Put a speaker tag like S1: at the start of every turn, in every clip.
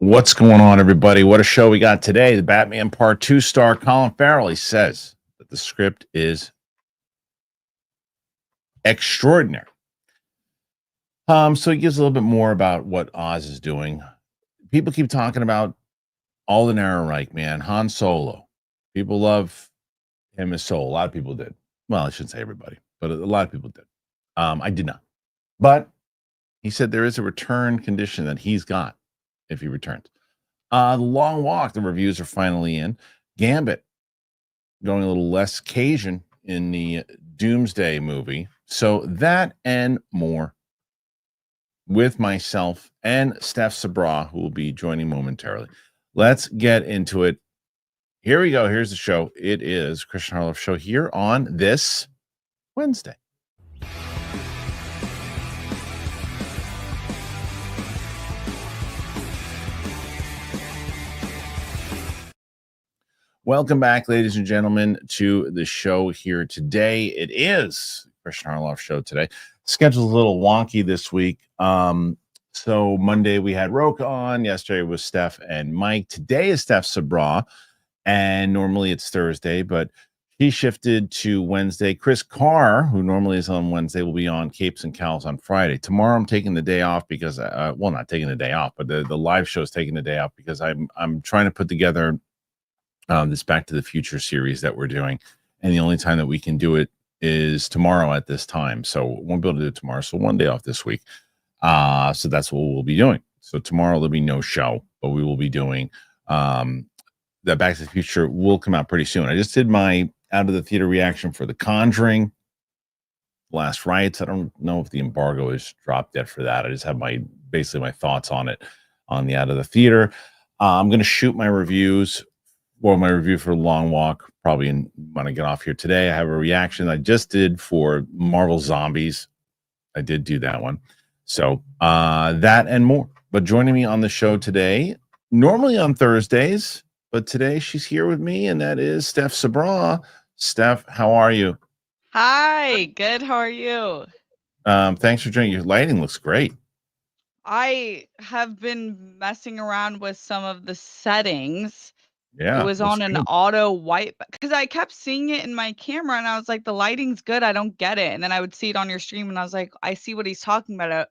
S1: What's going on, everybody? What a show we got today. The Batman Part 2 star Colin Farrell, he says that the script is extraordinary. So he gives a little bit more about what Oz is doing. People keep talking about Alden Ehrenreich, man, Han Solo. People love him as Solo. A lot of people did. Well, I shouldn't say everybody, but a lot of people did. I did not. But he said there is a return condition that he's got if he returns. The Long Walk, the reviews are finally in. Gambit, going a little less Cajun in the Doomsday movie. So that and more with myself and Steph Sabraw, who will be joining momentarily. Let's get into it. Here we go. Here's the show. It is Kristian Harloff Show here on this Wednesday. Welcome back, ladies and gentlemen, to the show here today. It is Kristian Harloff Show today. Schedule's a little wonky this week. So Monday we had Roka on. Yesterday was Steph and Mike. Today is Steph Sabraw, and normally it's Thursday, but he shifted to Wednesday. Chris Carr, who normally is on Wednesday, will be on Capes and Cows on Friday. Tomorrow I'm taking the day off because, well, not taking the day off, but the live show is taking the day off because I'm trying to put together this Back to the Future series that we're doing, and the only time that we can do it is tomorrow at this time, so won't be able to do it tomorrow, so one day off this week. So that's what we'll be doing. So tomorrow there'll be no show, but we will be doing the Back to the Future will come out pretty soon. I just did my out of the theater reaction for The Conjuring, Last Rites. I don't know if the embargo is dropped yet for that. I just have basically my thoughts on it on the out of the theater. I'm going to shoot my reviews. Well, my review for Long Walk probably when I get off here today. I have a reaction I just did for Marvel Zombies. I did do that one. So that and more. But joining me on the show today, normally on Thursdays, but today she's here with me, and that is Steph Sabraw. Steph, how are you?
S2: Hi, good. How are you?
S1: Thanks for joining. Your lighting looks great.
S2: I have been messing around with some of the settings.
S1: Yeah,
S2: it was on an auto white because I kept seeing it in my camera and I was like, the lighting's good. I don't get it. And then I would see it on your stream and I was like, I see what he's talking about. It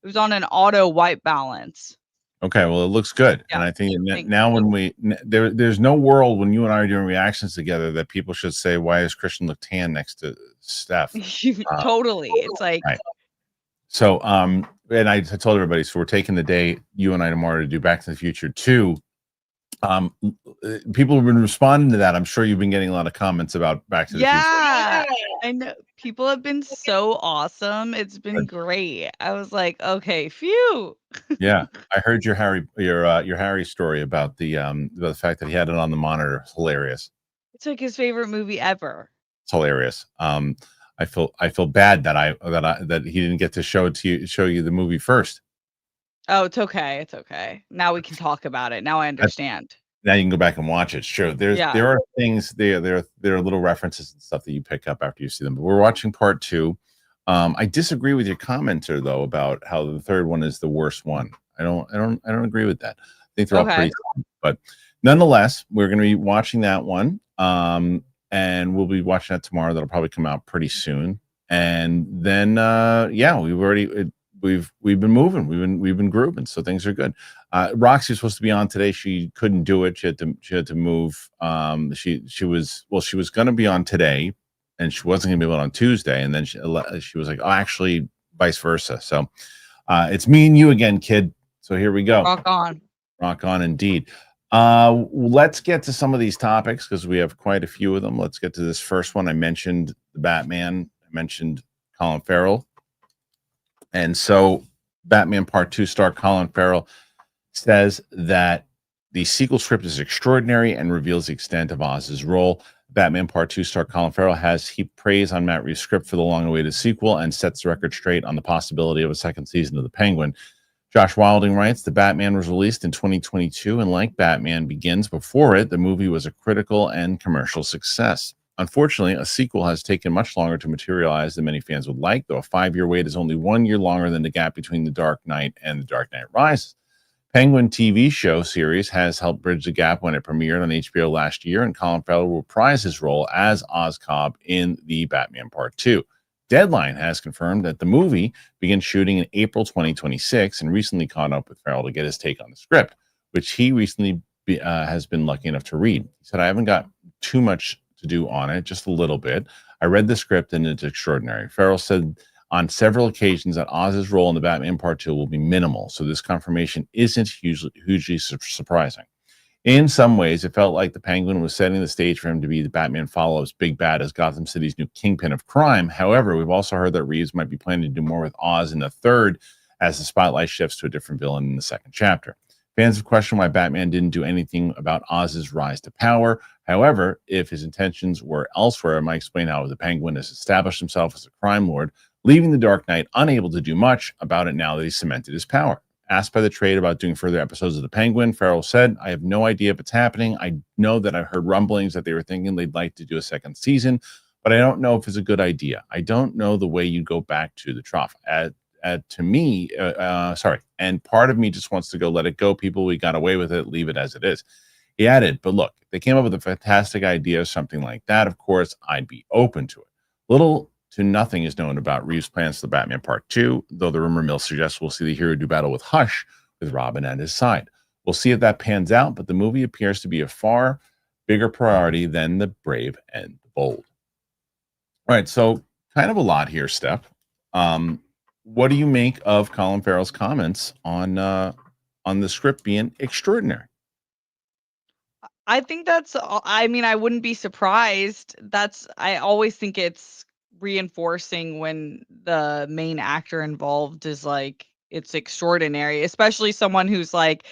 S2: was on an auto white balance.
S1: Okay, well, it looks good.
S2: Yeah,
S1: And I think now when there's no world when you and I are doing reactions together that people should say, why does Kristian look tan next to Steph?
S2: Totally. It's like,
S1: right. So, and I told everybody, so we're taking the day, you and I tomorrow, to do Back to the Future 2. People have been responding to that. I'm sure you've been getting a lot of comments about Back to the Future.
S2: Yeah, I know. People have been so awesome. It's been great. I was like, okay, phew.
S1: Yeah, I heard your Harry story about the fact that he had it on the monitor. It's hilarious.
S2: It's like his favorite movie ever.
S1: It's hilarious. I feel bad that he didn't get to show you the movie first.
S2: Oh, it's okay. It's okay. Now we can talk about it. Now I understand.
S1: Now you can go back and watch it. Sure, there are things there are little references and stuff that you pick up after you see them. But we're watching part 2. I disagree with your commenter though about how the third one is the worst one. I don't agree with that. I think they're all pretty fun. But nonetheless, we're going to be watching that one. And we'll be watching that tomorrow. That'll probably come out pretty soon. And then we've been moving. We've been grooving, so things are good. Roxy was supposed to be on today. She couldn't do it. She had to move. She was going to be on today, and she wasn't going to be able on Tuesday. And then she was like, oh, actually, vice versa. So it's me and you again, kid. So here we go. Rock on, indeed. Let's get to some of these topics because we have quite a few of them. Let's get to this first one. I mentioned the Batman. I mentioned Colin Farrell. And so Batman Part 2 star Colin Farrell says that the sequel script is extraordinary and reveals the extent of Oz's role. Batman Part 2 star Colin Farrell has heaped praise on Matt Reeves' script for the long-awaited sequel and sets the record straight on the possibility of a second season of The Penguin. Josh Wilding writes, the Batman was released in 2022, and like Batman Begins before it, the movie was a critical and commercial success. Unfortunately, a sequel has taken much longer to materialize than many fans would like, though a 5-year wait is only 1 year longer than the gap between The Dark Knight and The Dark Knight Rises. Penguin TV show series has helped bridge the gap when it premiered on HBO last year, and Colin Farrell will reprise his role as Oz Cobb in the Batman Part 2. Deadline has confirmed that the movie begins shooting in April 2026 and recently caught up with Farrell to get his take on the script, which he recently has been lucky enough to read. He said, I haven't got too much to do on it, just a little bit. I read the script and it's extraordinary. Farrell said on several occasions that Oz's role in the Batman Part 2 will be minimal, so this confirmation isn't hugely surprising. In some ways, it felt like the Penguin was setting the stage for him to be the Batman follow-up's big bad as Gotham City's new kingpin of crime. However, we've also heard that Reeves might be planning to do more with Oz in the third as the spotlight shifts to a different villain in the second chapter. Fans have questioned why Batman didn't do anything about Oz's rise to power. However, if his intentions were elsewhere, it might explain how the Penguin has established himself as a crime lord, leaving the Dark Knight unable to do much about it now that he's cemented his power. Asked by the trade about doing further episodes of The Penguin, Farrell said, I have no idea if it's happening. I know that I've heard rumblings that they were thinking they'd like to do a second season, but I don't know if it's a good idea. I don't know the way you go back to the trough. And part of me just wants to go, let it go, people. We got away with it. Leave it as it is. He added, but look, if they came up with a fantastic idea or something like that, of course, I'd be open to it. Little to nothing is known about Reeves' plans for the Batman Part 2, though the rumor mill suggests we'll see the hero do battle with Hush with Robin at his side. We'll see if that pans out, but the movie appears to be a far bigger priority than the brave and the bold. All right, so kind of a lot here, Steph. What do you make of Colin Farrell's comments on the script being extraordinary?
S2: I think I mean, I wouldn't be surprised. I always think it's reinforcing when the main actor involved is like, it's extraordinary, especially someone who's like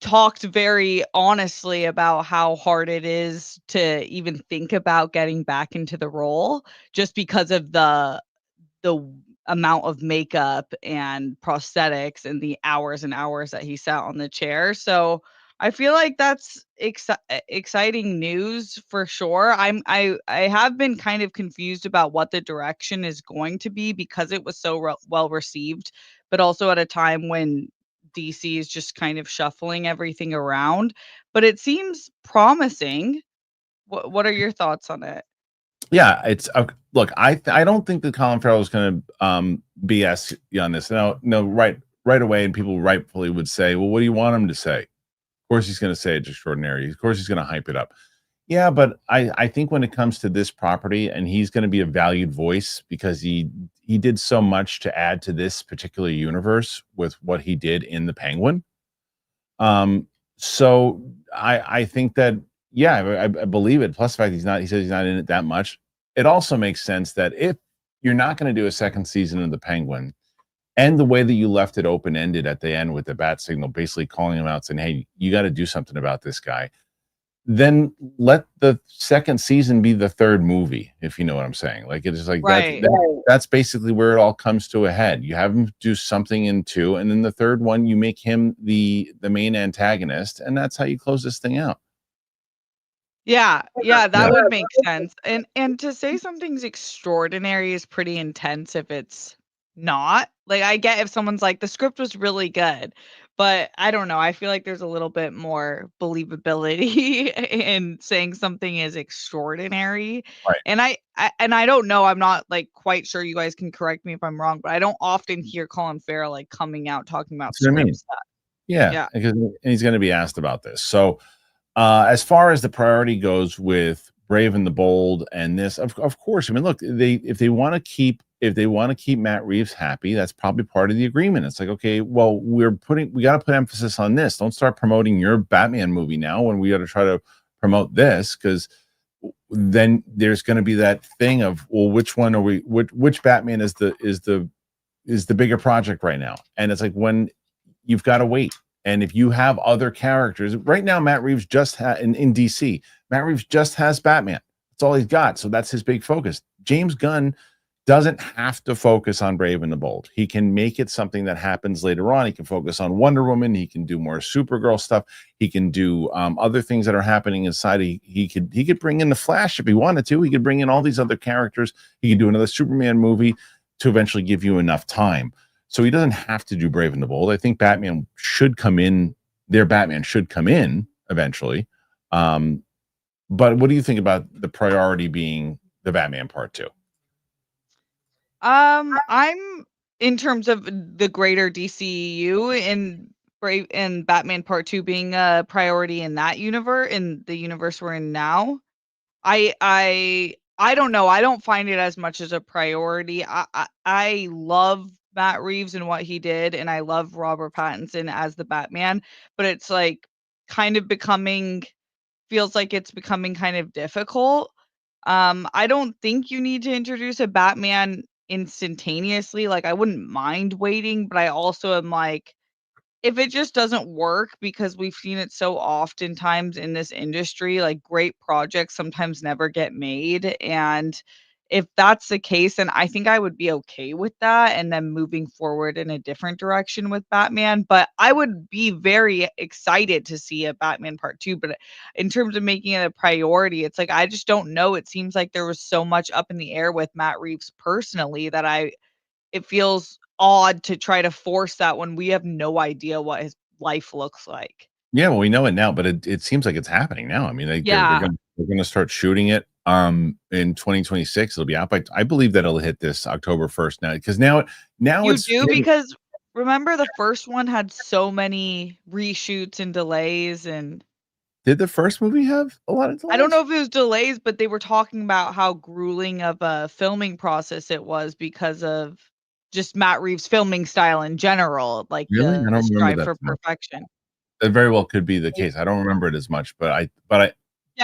S2: talked very honestly about how hard it is to even think about getting back into the role just because of the amount of makeup and prosthetics and the hours and hours that he sat on the chair. So I feel like that's exciting news for sure. I have been kind of confused about what the direction is going to be because it was so well received, but also at a time when DC is just kind of shuffling everything around. But it seems promising. What are your thoughts on it?
S1: Yeah, it's look. I don't think that Colin Farrell is going to BS you on this. No, right away, and people rightfully would say, "Well, what do you want him to say?" Of course, he's going to say it's extraordinary. Of course, he's going to hype it up. Yeah, but I think when it comes to this property, and he's going to be a valued voice because he did so much to add to this particular universe with what he did in the Penguin. So I think that. Yeah, I believe it. Plus the fact he says he's not in it that much. It also makes sense that if you're not going to do a second season of The Penguin, and the way that you left it open-ended at the end with the bat signal, basically calling him out saying, hey, you got to do something about this guy, then let the second season be the third movie, if you know what I'm saying. Like, it is like
S2: Right.
S1: that's basically where it all comes to a head. You have him do something in two, and then the third one, you make him the main antagonist, and that's how you close this thing out.
S2: Yeah, that would make sense. And to say something's extraordinary is pretty intense if it's not. Like, I get if someone's like, the script was really good, but I don't know. I feel like there's a little bit more believability in saying something is extraordinary.
S1: Right.
S2: And I don't know. I'm not like quite sure. You guys can correct me if I'm wrong, but I don't often hear Colin Farrell like coming out talking about
S1: That's what I mean.
S2: script stuff.
S1: Yeah, because he's going to be asked about this. So, as far as the priority goes with Brave and the Bold and this, of course, I mean, look, if they want to keep Matt Reeves happy, that's probably part of the agreement. It's like, okay, well, we got to put emphasis on this. Don't start promoting your Batman movie now when we got to try to promote this, because then there's going to be that thing of, well, which one are we? Which Batman is the bigger project right now? And it's like, when you've got to wait. And if you have other characters right now, Matt Reeves just in DC, Matt Reeves just has Batman. That's all he's got. So that's his big focus. James Gunn doesn't have to focus on Brave and the Bold. He can make it something that happens later on. He can focus on Wonder Woman. He can do more Supergirl stuff. He can do other things that are happening inside. He could bring in the Flash if he wanted to. He could bring in all these other characters. He could do another Superman movie to eventually give you enough time. So he doesn't have to do Brave and the Bold. I think Batman should come in. Their Batman should come in eventually. But what do you think about the priority being the Batman Part 2?
S2: I'm in terms of the greater DCEU and Brave and Batman Part 2 being a priority in that universe, in the universe we're in now. I don't know. I don't find it as much as a priority. I love Matt Reeves and what he did, and I love Robert Pattinson as the Batman, but it's like kind of feels like it's becoming kind of difficult. I don't think you need to introduce a Batman instantaneously. Like I wouldn't mind waiting, but I also am like, if it just doesn't work, because we've seen it so oftentimes in this industry, like great projects sometimes never get made. And if that's the case, then I think I would be okay with that and then moving forward in a different direction with Batman. But I would be very excited to see a Batman Part 2. But in terms of making it a priority, it's like I just don't know. It seems like there was so much up in the air with Matt Reeves personally that it feels odd to try to force that when we have no idea what his life looks like.
S1: Yeah, well, we know it now, but it seems like it's happening now. I mean, they're
S2: Yeah.
S1: gonna start shooting it in 2026. It'll be out by, I believe that it'll hit this October 1st now, because now
S2: You
S1: it's
S2: do? Because remember the first one had so many reshoots and delays, and
S1: Did the first movie have a lot of delays?
S2: I don't know if it was delays, but they were talking about how grueling of a filming process it was because of just Matt Reeves' filming style in general, like
S1: Really? I
S2: the
S1: don't remember
S2: strive
S1: that
S2: for
S1: so much.
S2: perfection.
S1: It very well could be the case. I don't remember it as much, but
S2: Yeah, but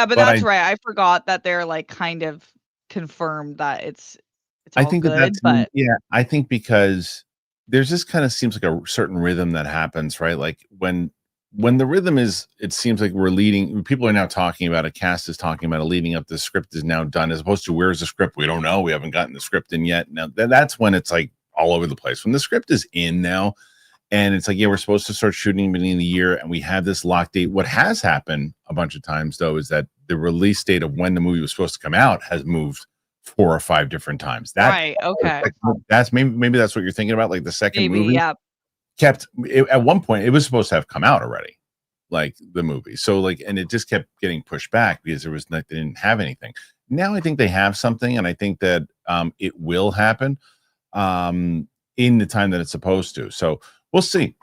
S1: but
S2: that's
S1: I
S2: right. I forgot that they're like kind of confirmed that it's
S1: I
S2: all
S1: think that
S2: good,
S1: that's
S2: but
S1: yeah, I think because there's this kind of seems like a certain rhythm that happens, right? Like when the rhythm is, it seems like we're leading, people are now talking about, a cast is talking about it leading up, the script is now done, as opposed to where's the script? We don't know. We haven't gotten the script in yet. Now that's when it's like all over the place. When the script is in now, and it's like, yeah, we're supposed to start shooting beginning of the year, and we have this lock date. What has happened a bunch of times, though, is that the release date of when the movie was supposed to come out has moved 4 or 5 different times.
S2: right, okay.
S1: That's maybe that's what you're thinking about. Like the second
S2: Maybe,
S1: movie
S2: yeah.
S1: kept at one point it was supposed to have come out already, like the movie. So like, and it just kept getting pushed back because there was like they didn't have anything. Now I think they have something, and I think that it will happen in the time that it's supposed to. So we'll see.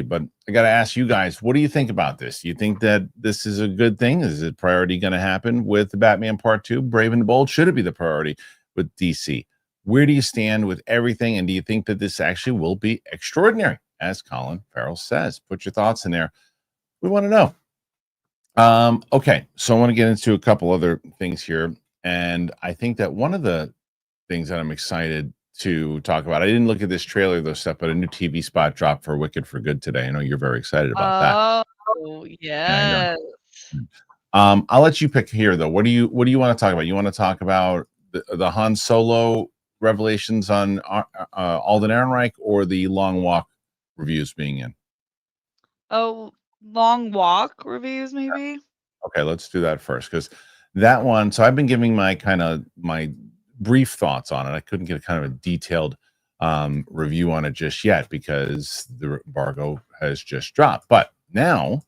S1: But I got to ask you guys, what do you think about this? Do you think that this is a good thing? Is it priority going to happen with the Batman Part 2, Brave and the Bold? Should it be the priority with DC? Where do you stand with everything? And do you think that this actually will be extraordinary, as Colin Farrell says? Put your thoughts in there. We want to know. Okay, so I want to get into a couple other things here. And I think that one of the things that I'm excited to talk about, I didn't look at this trailer, though, stuff, but a new TV spot dropped for Wicked for Good today. I know you're very excited about that.
S2: Oh,
S1: Yeah, I know.
S2: yes.
S1: I'll let you pick here, though. What do you want to talk about? You want to talk about the Han Solo revelations on Alden Ehrenreich, or the Long Walk reviews being in?
S2: Oh, Long Walk reviews, maybe?
S1: Okay, let's do that first, because that one. So I've been giving my brief thoughts on it. I couldn't get a kind of a detailed review on it just yet because the embargo has just dropped. But now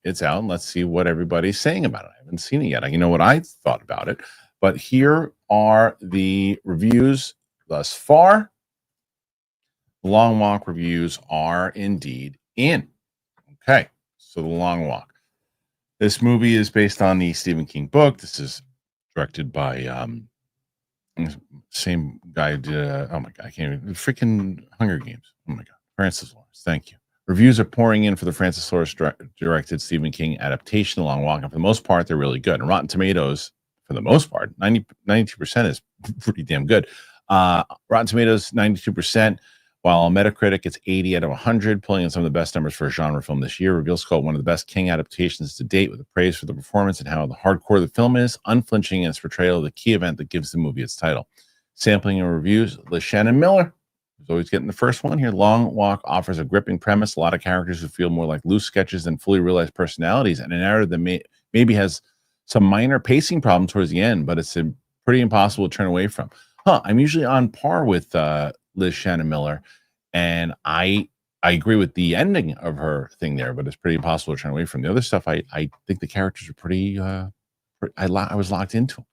S1: it's out, and let's see what everybody's saying about it. I haven't seen it yet. You know what I thought about it, but here are the reviews thus far. The Long Walk reviews are indeed in. Okay, so The Long Walk. This movie is based on the Stephen King book. This is directed by same guy who did, oh my god, I can't even, freaking Hunger Games. Oh my god, Francis Lawrence. Thank you. Reviews are pouring in for the Francis Lawrence directed Stephen King adaptation, The Long Walk, and for the most part, they're really good. And Rotten Tomatoes, for the most part, 92% is pretty damn good. Rotten Tomatoes, 92%. While Metacritic, it's 80 out of 100, pulling in some of the best numbers for a genre film this year. Reviews call it one of the best King adaptations to date, with the praise for the performance and how the hardcore the film is, unflinching in its portrayal of the key event that gives the movie its title. Sampling and reviews, Liz Shannon Miller, who's always getting the first one here. Long Walk offers a gripping premise, a lot of characters who feel more like loose sketches than fully realized personalities, and a narrative that maybe has some minor pacing problems towards the end, but it's pretty impossible to turn away from. I'm usually on par with Liz Shannon Miller, And I agree with the ending of her thing there, but it's pretty impossible to turn away from the other stuff. I think the characters are pretty. I was locked into them.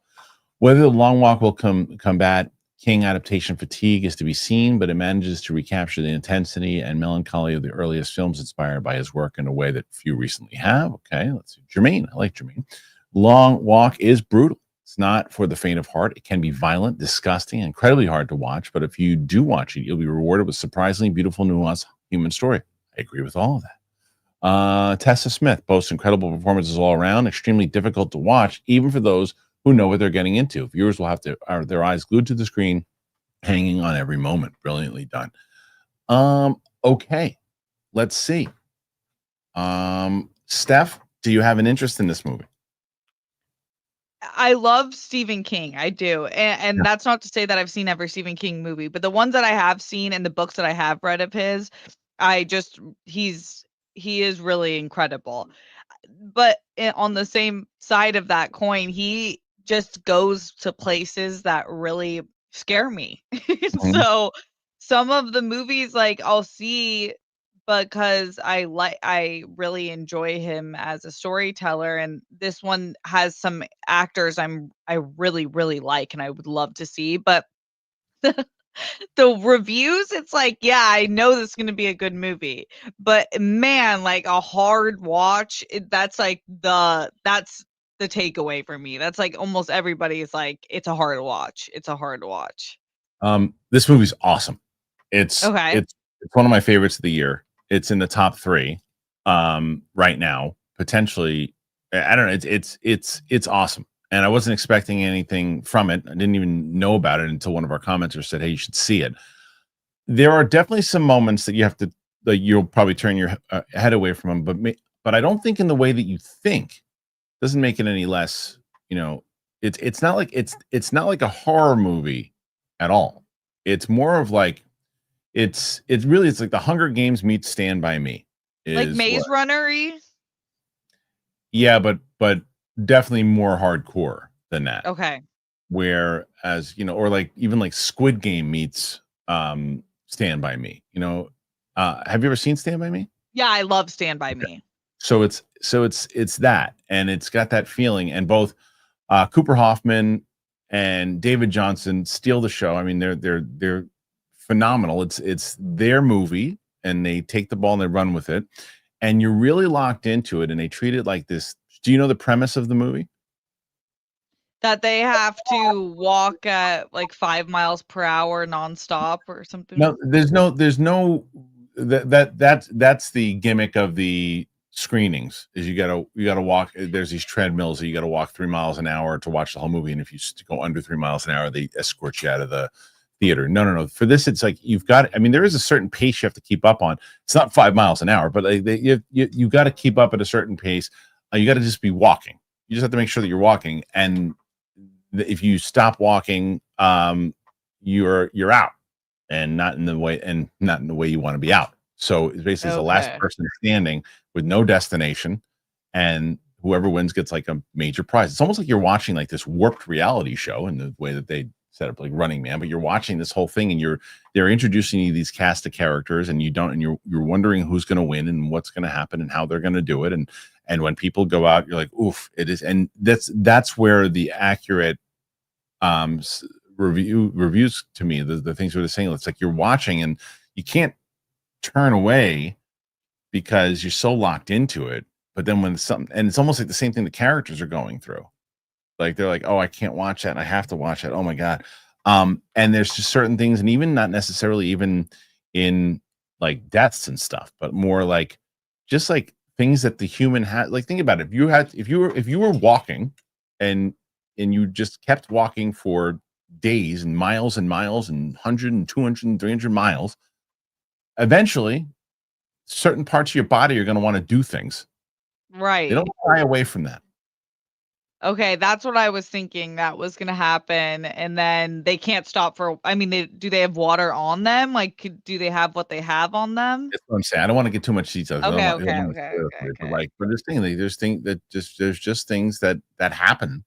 S1: Whether The Long Walk will combat King adaptation fatigue is to be seen, but it manages to recapture the intensity and melancholy of the earliest films inspired by his work in a way that few recently have. Okay, let's see. Jermaine, I like Jermaine. Long Walk is brutal. It's not for the faint of heart. It can be violent, disgusting, incredibly hard to watch, but if you do watch it, you'll be rewarded with surprisingly beautiful, nuanced human story. I agree with all of that. Tessa Smith boasts incredible performances all around, extremely difficult to watch, even for those who know what they're getting into. Viewers will have their eyes glued to the screen, hanging on every moment. Brilliantly done. Okay, let's see. Steph, do you have an interest in this movie?
S2: I love Stephen King. I do. And that's not to say that I've seen every Stephen King movie, but the ones that I have seen and the books that I have read of his, he is really incredible. But on the same side of that coin, he just goes to places that really scare me. So some of the movies like I'll see because I really enjoy him as a storyteller, and this one has some actors I really really like and I would love to see, but the reviews, it's like, yeah, I know this is going to be a good movie, but man, like a hard watch, that's the takeaway for me. That's like almost everybody is like, it's a hard watch. It's a hard watch.
S1: This movie's awesome. It's
S2: Okay.
S1: it's one of my favorites of the year. It's in the top 3 right now, potentially. I don't know. It's awesome. And I wasn't expecting anything from it. I didn't even know about it until one of our commenters said, "Hey, you should see it." There are definitely some moments that you have to, that you'll probably turn your head away from them, but I don't think in the way that you think. Doesn't make it any less. It's not like it's not like a horror movie at all. It's more of like it's like the Hunger Games meets Stand by Me.
S2: Like Maze Runner-y?
S1: Yeah, but definitely more hardcore than that.
S2: Okay.
S1: Whereas, or like even like Squid Game meets Stand by Me. Have you ever seen Stand by Me?
S2: Yeah, I love Stand by Me.
S1: So it's that, and it's got that feeling, and both Cooper Hoffman and David Johnson steal the show. I mean, they're phenomenal. It's their movie, and they take the ball and they run with it, and you're really locked into it, and they treat it like this. Do you know the premise of the movie?
S2: That they have to walk at like 5 miles per hour nonstop or something?
S1: No, there's no that's the gimmick of the screenings, is you gotta walk. There's these treadmills that you gotta walk 3 miles an hour to watch the whole movie, and if you go under 3 miles an hour, they escort you out of the theater. No. For this, it's like you've got. I mean, there is a certain pace you have to keep up on. It's not 5 miles an hour, but like you got to keep up at a certain pace. You got to just be walking. You just have to make sure that you're walking, and if you stop walking, you're out, and not in the way you want to be out. So it's basically the last person standing with no destination, and whoever wins gets like a major prize. It's almost like you're watching like this warped reality show in the way that they set up like Running Man, but you're watching this whole thing, and they're introducing you these cast of characters, and you're wondering who's going to win and what's going to happen and how they're going to do it, and when people go out, you're like, oof, it is. And that's where the accurate reviews to me, the things we're saying, it's like you're watching and you can't turn away because you're so locked into it. But then when something, and it's almost like the same thing the characters are going through, like they're like, oh, I can't watch that, and I have to watch it, oh my god. And there's just certain things, and even not necessarily even in like deaths and stuff, but more like just like things that the human had. Like, think about it. If you were walking and you just kept walking for days and miles and 100 and 200 and 300 miles, eventually certain parts of your body are going to want to do things.
S2: Right.
S1: They don't shy away from that.
S2: Okay, that's what I was thinking that was going to happen. And then they can't stop do they have water on them? Like, do they have what they have on them?
S1: That's what I'm saying. I don't want to get too much details.
S2: Okay.
S1: But there's just things that happen.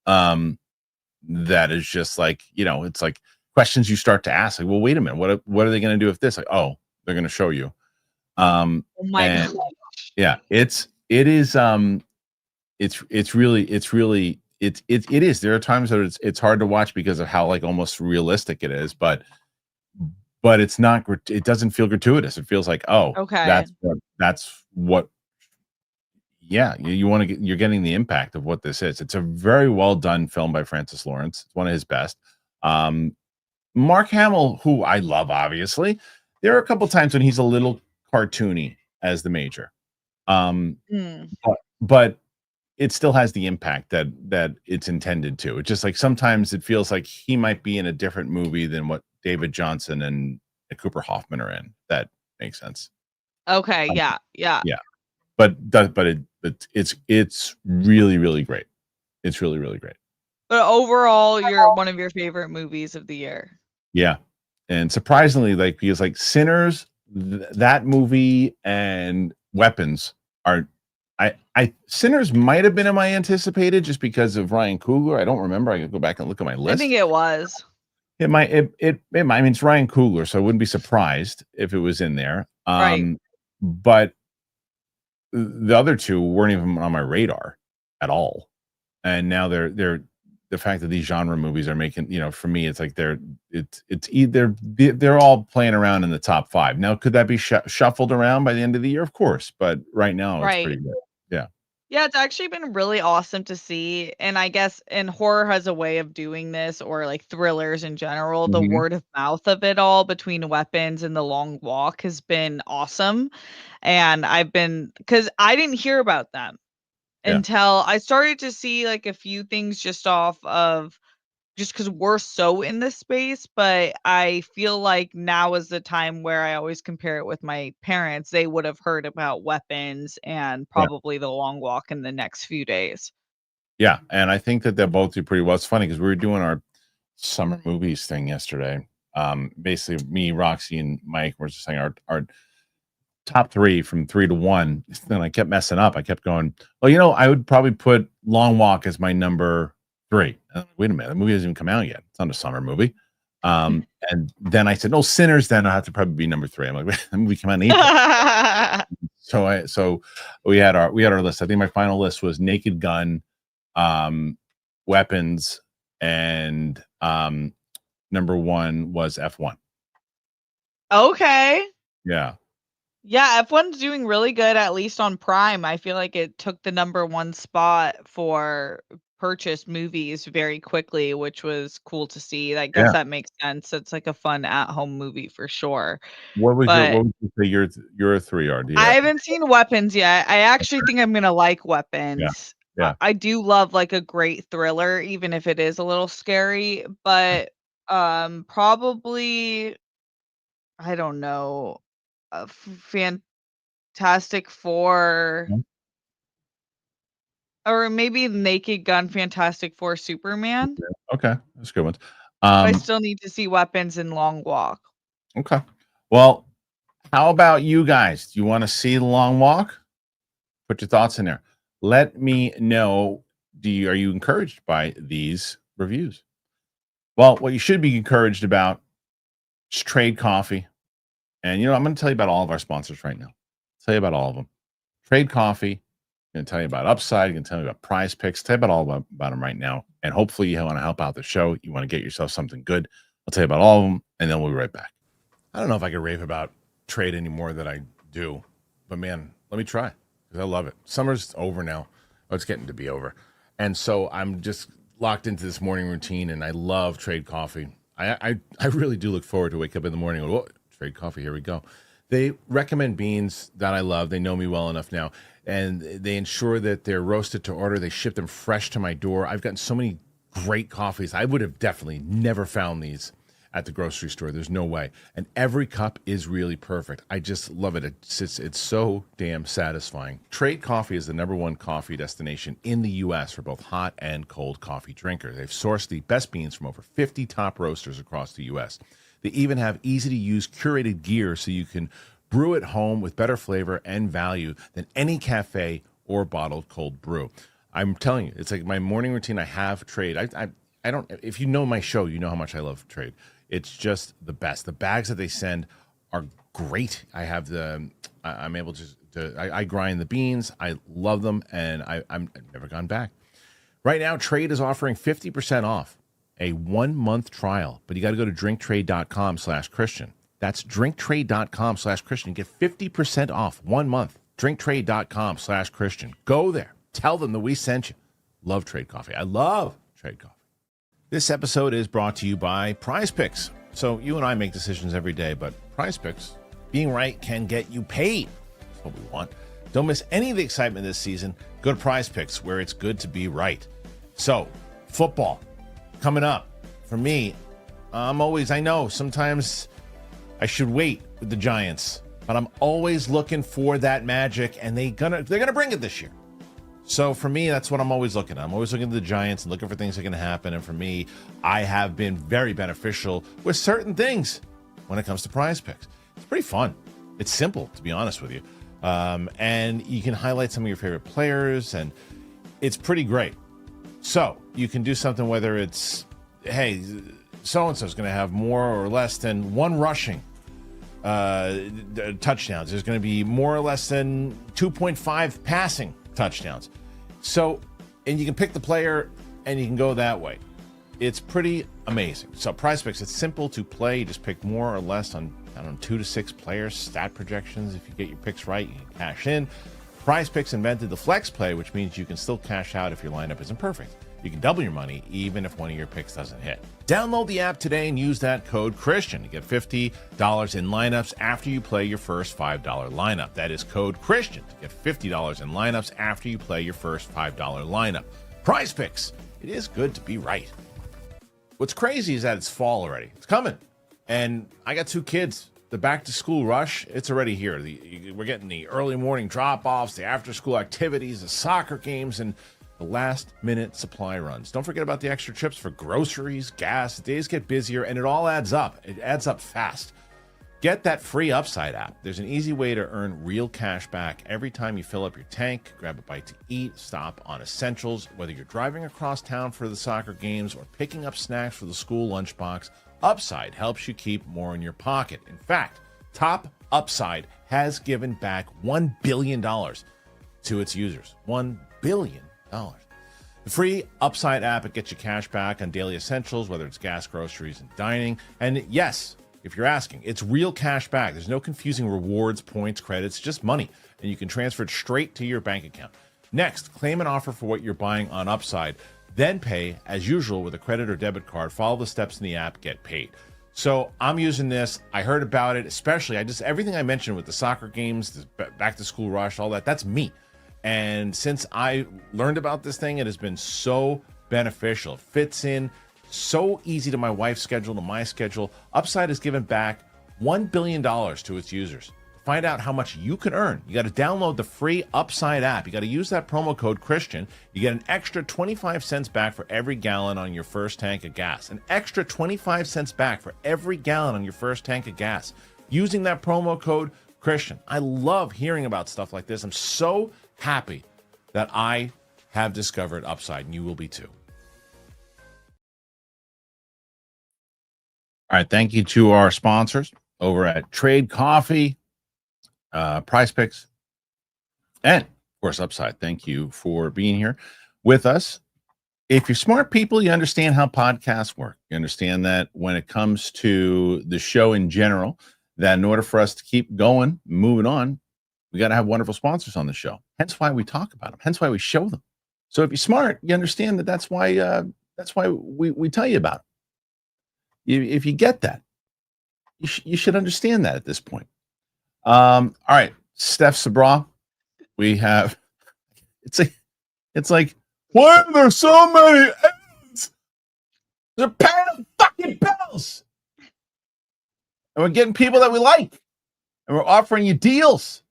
S1: That is just like, it's like questions you start to ask, like, well, wait a minute, what are they going to do with this? Like, oh, they're going to show you.
S2: Oh my
S1: And
S2: god.
S1: yeah, it is. There are times that it's hard to watch because of how like almost realistic it is, but it's not. It doesn't feel gratuitous. It feels like, oh,
S2: Okay.
S1: that's what. Yeah, you want to get. You're getting the impact of what this is. It's a very well done film by Francis Lawrence. It's one of his best. Mark Hamill, who I love, obviously. There are a couple times when he's a little cartoony as the Major,
S2: Mm.
S1: but it still has the impact that it's intended to. It's just like sometimes it feels like he might be in a different movie than what David Johnson and Cooper Hoffman are in. That makes sense.
S2: Okay. Yeah. Yeah.
S1: Yeah, it's really really great. It's really really great.
S2: But overall, you're one of your favorite movies of the year.
S1: Yeah, and surprisingly, like because like Sinners, that movie and Weapons are. I Sinners might have been in my anticipated just because of Ryan Coogler. I don't remember. I could go back and look at my
S2: I
S1: list.
S2: think it was.
S1: It might. It might. I mean, it's Ryan Coogler, so I wouldn't be surprised if it was in there.
S2: Right.
S1: But the other two weren't even on my radar at all, and now they're the fact that these genre movies are making, for me, it's like it's either they're all playing around in the top 5. Now, could that be shuffled around by the end of the year? Of course, but right now it's
S2: Right.
S1: pretty good. Yeah.
S2: Yeah, it's actually been really awesome to see. And I guess and horror has a way of doing this, or like thrillers in general. The
S1: Mhm.
S2: word of mouth of it all between Weapons and The Long Walk has been awesome. And because I didn't hear about them
S1: Yeah.
S2: until I started to see like a few things just off of just because we're so in this space, but I feel like now is the time where I always compare it with my parents. They would have heard about Weapons and
S1: Yeah.
S2: probably The Long Walk in the next few days.
S1: Yeah. And I think that they'll both do pretty well. It's funny because we were doing our summer movies thing yesterday. Basically, me, Roxy, and Mike were just saying our top 3 from 3 to 1. Then I kept messing up. I kept going, well, I would probably put Long Walk as my number 3. Wait a minute, the movie hasn't even come out yet. It's not a summer movie. And then I said, no, Sinners. Then I have to probably be number 3. I'm like, wait, the movie came out in April. So we had our list. I think my final list was Naked Gun, Weapons, and number 1 was F1.
S2: Okay.
S1: Yeah.
S2: Yeah, F1's doing really good, at least on Prime. I feel like it took the number 1 spot for purchased movies very quickly, which was cool to see. I guess
S1: Yeah.
S2: that makes sense. It's like a fun at-home movie for sure.
S1: What
S2: But
S1: would you say your 3 are? Do you
S2: I
S1: have?
S2: haven't seen Weapons yet. I actually
S1: Okay.
S2: think I'm gonna like
S1: Yeah.
S2: Weapons.
S1: Yeah.
S2: I do love like a great thriller, even if it is a little scary. But probably I don't know. Fantastic Four,
S1: Mhm.
S2: or maybe Naked Gun, Fantastic Four, Superman.
S1: Okay, that's good ones.
S2: But I still need to see Weapons and Long Walk.
S1: Okay. Well, how about you guys? Do you want to see the Long Walk? Put your thoughts in there. Let me know. Are you encouraged by these reviews? Well, what you should be encouraged about is Trade Coffee. And I'm going to tell you about all of our sponsors right now. Tell you about all of them. Trade Coffee. I'm going to tell you about Upside. I'm going to tell you about Prize Picks. Tell you about all about them right now. And hopefully you want to help out the show. You want to get yourself something good. I'll tell you about all of them, and then we'll be right back. I don't know if I could rave about trade anymore than I do, but man, let me try because I love it. Summer's over now. Oh, it's getting to be over. And so I'm just locked into this morning routine, and I love Trade Coffee. I really do look forward to wake up in the morning and go, Trade Coffee, here we go. They recommend beans that I love. They know me well enough now, and they ensure that they're roasted to order. They ship them fresh to my door. I've gotten so many great coffees. I would have definitely never found these at the grocery store. There's no way. And every cup is really perfect. I just love it. It's so damn satisfying. Trade Coffee is the #1 coffee destination in the U.S. for both hot and cold coffee drinkers. They've sourced the best beans from over 50 top roasters across the U.S. They even have easy-to-use curated gear so you can brew at home with better flavor and value than any cafe or bottled cold brew. I'm telling you, it's like my morning routine. I have Trade. I don't. If you know my show, you know how much I love Trade. It's just the best. The bags that they send are great. I'm able I grind the beans. I love them, and I've never gone back. Right now, Trade is offering 50% off a 1-month trial, but you got to go to drinktrade.com/Kristian. That's drinktrade.com/Kristian. Get 50% off 1 month. Drinktrade.com/Kristian. Go there. Tell them that we sent you. Love Trade Coffee. I love Trade Coffee. This episode is brought to you by Prize Picks. So you and I make decisions every day, but Prize Picks, being right can get you paid. That's what we want. Don't miss any of the excitement this season. Go to Prize Picks, where it's good to be right. So, football coming up. For me, I know sometimes I should wait with the Giants, but I'm always looking for that magic, and they're gonna bring it this year. So for me, that's what I'm always looking at. I'm always looking at the Giants and looking for things that can happen. And for me, I have been very beneficial with certain things when it comes to Prize Picks. It's pretty fun. It's simple, to be honest with you. And you can highlight some of your favorite players, and it's pretty great. So you can do something, whether it's, hey, so-and-so is going to have more or less than 1 rushing touchdowns. There's going to be more or less than 2.5 passing touchdowns. So, and you can pick the player and you can go that way. It's pretty amazing. So Prize Picks, it's simple to play. You just pick more or less on, 2 to 6 players, stat projections. If you get your picks right, you can cash in. Prize Picks invented the flex play, which means you can still cash out if your lineup isn't perfect. You can double your money even if one of your picks doesn't hit. Download the app today and use that code Kristian to get $50 in lineups after you play your first $5 lineup. That is code Kristian to get $50 in lineups after you play your first $5 lineup. Prize Picks. It is good to be right. What's crazy is that it's fall already. It's coming. And I got 2 kids. The back-to-school rush, it's already here. We're getting the early morning drop-offs, the after-school activities, the soccer games, and the last-minute supply runs. Don't forget about the extra trips for groceries, gas. The days get busier, and it all adds up. It adds up fast. Get that free Upside app. There's an easy way to earn real cash back every time you fill up your tank, grab a bite to eat, stop on essentials. Whether you're driving across town for the soccer games or picking up snacks for the school lunchbox, Upside helps you keep more in your pocket. In fact, Top Upside has given back $1 billion to its users. $1 billion. The free Upside app, it gets you cash back on daily essentials, whether it's gas, groceries, and dining. And yes, if you're asking, it's real cash back. There's no confusing rewards, points, credits, just money. And you can transfer it straight to your bank account. Next, claim an offer for what you're buying on Upside. Then pay, as usual, with a credit or debit card. Follow the steps in the app, get paid. So I'm using this. I heard about it, especially everything I mentioned with the soccer games, the back-to-school rush, all that, that's me. And since I learned about this thing, it has been so beneficial. It fits in so easy to my wife's schedule, to my schedule. Upside has given back $1 billion to its users. To find out how much you can earn, you got to download the free Upside app. You got to use that promo code Kristian. You get an extra 25 cents back for every gallon on your first tank of gas. An extra 25 cents back for every gallon on your first tank of gas. Using that promo code Kristian. I love hearing about stuff like this. I'm so happy that I have discovered Upside, and you will be too. All right, thank you to our sponsors over at Trade Coffee, Prize Picks, and of course Upside. Thank you for being here with us. If you're smart people, you understand how podcasts work. You understand that when it comes to the show in general, that in order for us to keep going, moving on, we got to have wonderful sponsors on the show. Hence why we talk about them. Hence why we show them. So if you're smart, you understand that that's why we tell you about it. If you get that, you should understand that at this point. All right, Steph Sabraw, we have. It's like why are there so many ads? They're paying the fucking bills, and we're getting people that we like, and we're offering you deals.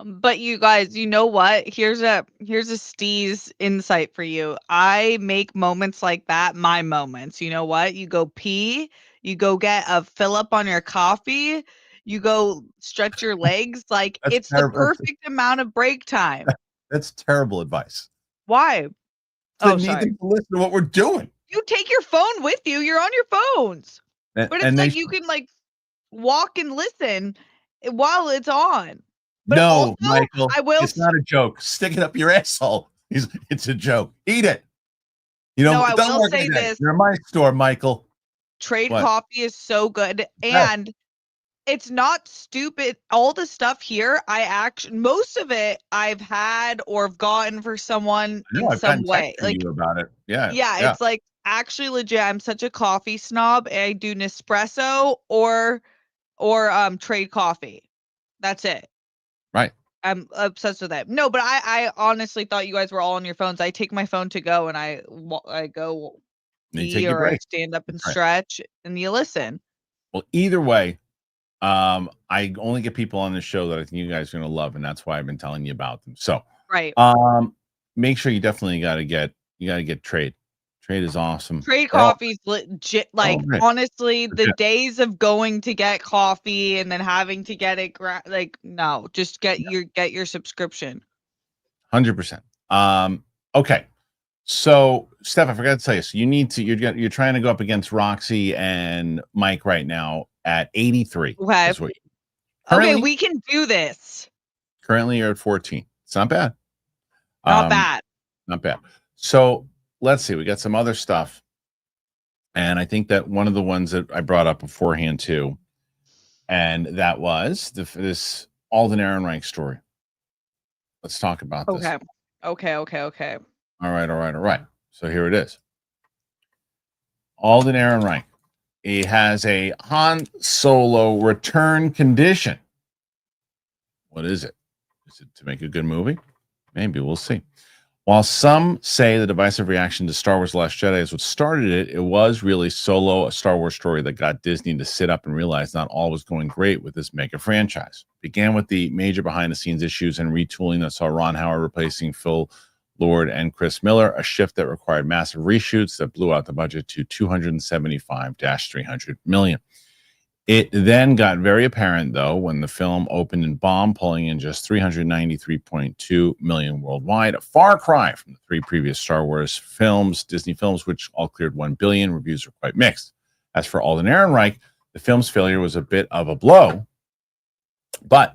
S2: But you guys, you know what? Here's a Steez insight for you. I make moments like that my moments. You know what? You go pee, you go get a fill up on your coffee, you go stretch your legs. Like it's terrible. The perfect amount of break time.
S1: That's terrible advice.
S2: Why?
S1: They need to listen to what we're doing.
S2: You take your phone with you. You're on your phones. But it's
S1: and they
S2: like you can like walk and listen while it's on. But
S1: no,
S2: also,
S1: Michael,
S2: I will
S1: it's not a joke. Stick it up your asshole. It's a joke. Eat it. You know,
S2: no, I
S1: don't
S2: will
S1: work
S2: say
S1: today.
S2: this.
S1: You're in my store, Michael.
S2: Trade
S1: What?
S2: coffee is so good,
S1: Yes.
S2: and it's not stupid. All the stuff here, most of it I've had or have gotten for someone
S1: I know
S2: in
S1: I've
S2: some
S1: gotten
S2: way.
S1: texts from
S2: Like,
S1: you about it. Yeah,
S2: yeah,
S1: yeah.
S2: it's like actually legit. I'm such a coffee snob. I do Nespresso or trade coffee. That's it.
S1: Right.
S2: I'm obsessed with it. No, but I honestly thought you guys were all on your phones. I take my phone to go and I go
S1: And you take
S2: pee
S1: your
S2: or I
S1: break.
S2: stand up and
S1: That's right.
S2: stretch and you listen.
S1: Well, either way, I only get people on this show that I think you guys are gonna love, and that's why I've been telling you about them. So,
S2: Right.
S1: make sure you definitely gotta get Trade. Trade is awesome.
S2: Trade
S1: They're all
S2: coffee's legit.
S1: they're all
S2: Like,
S1: great.
S2: honestly, the
S1: Legit.
S2: days of going to get coffee and then having to get it like, no, just get your subscription.
S1: 100%. Okay. So, Steph, I forgot to tell you. So you're trying to go up against Roxy and Mike right now at 83.
S2: Okay.
S1: Is what
S2: Okay,
S1: currently
S2: we can do this.
S1: currently you're at 14. It's not bad.
S2: Not bad.
S1: Not bad. So let's see. We got some other stuff. And I think that one of the ones that I brought up beforehand too, and that was this Alden Ehrenreich story. Let's talk about this.
S2: Okay.
S1: All right. So here it is. Alden Ehrenreich. He has a Han Solo return condition. What is it? Is it to make a good movie? Maybe. We'll see. While some say the divisive reaction to Star Wars The Last Jedi is what started it, it was really Solo, a Star Wars story that got Disney to sit up and realize not all was going great with this mega franchise. Began with the major behind-the-scenes issues and retooling that saw Ron Howard replacing Phil Lord and Chris Miller, a shift that required massive reshoots that blew out the budget to $275-300 million. It then got very apparent, though, when the film opened and bombed, pulling in just $393.2 million worldwide, a far cry from the three previous Star Wars films, Disney films, which all cleared $1 billion. Reviews were quite mixed. As for Alden Ehrenreich, the film's failure was a bit of a blow, but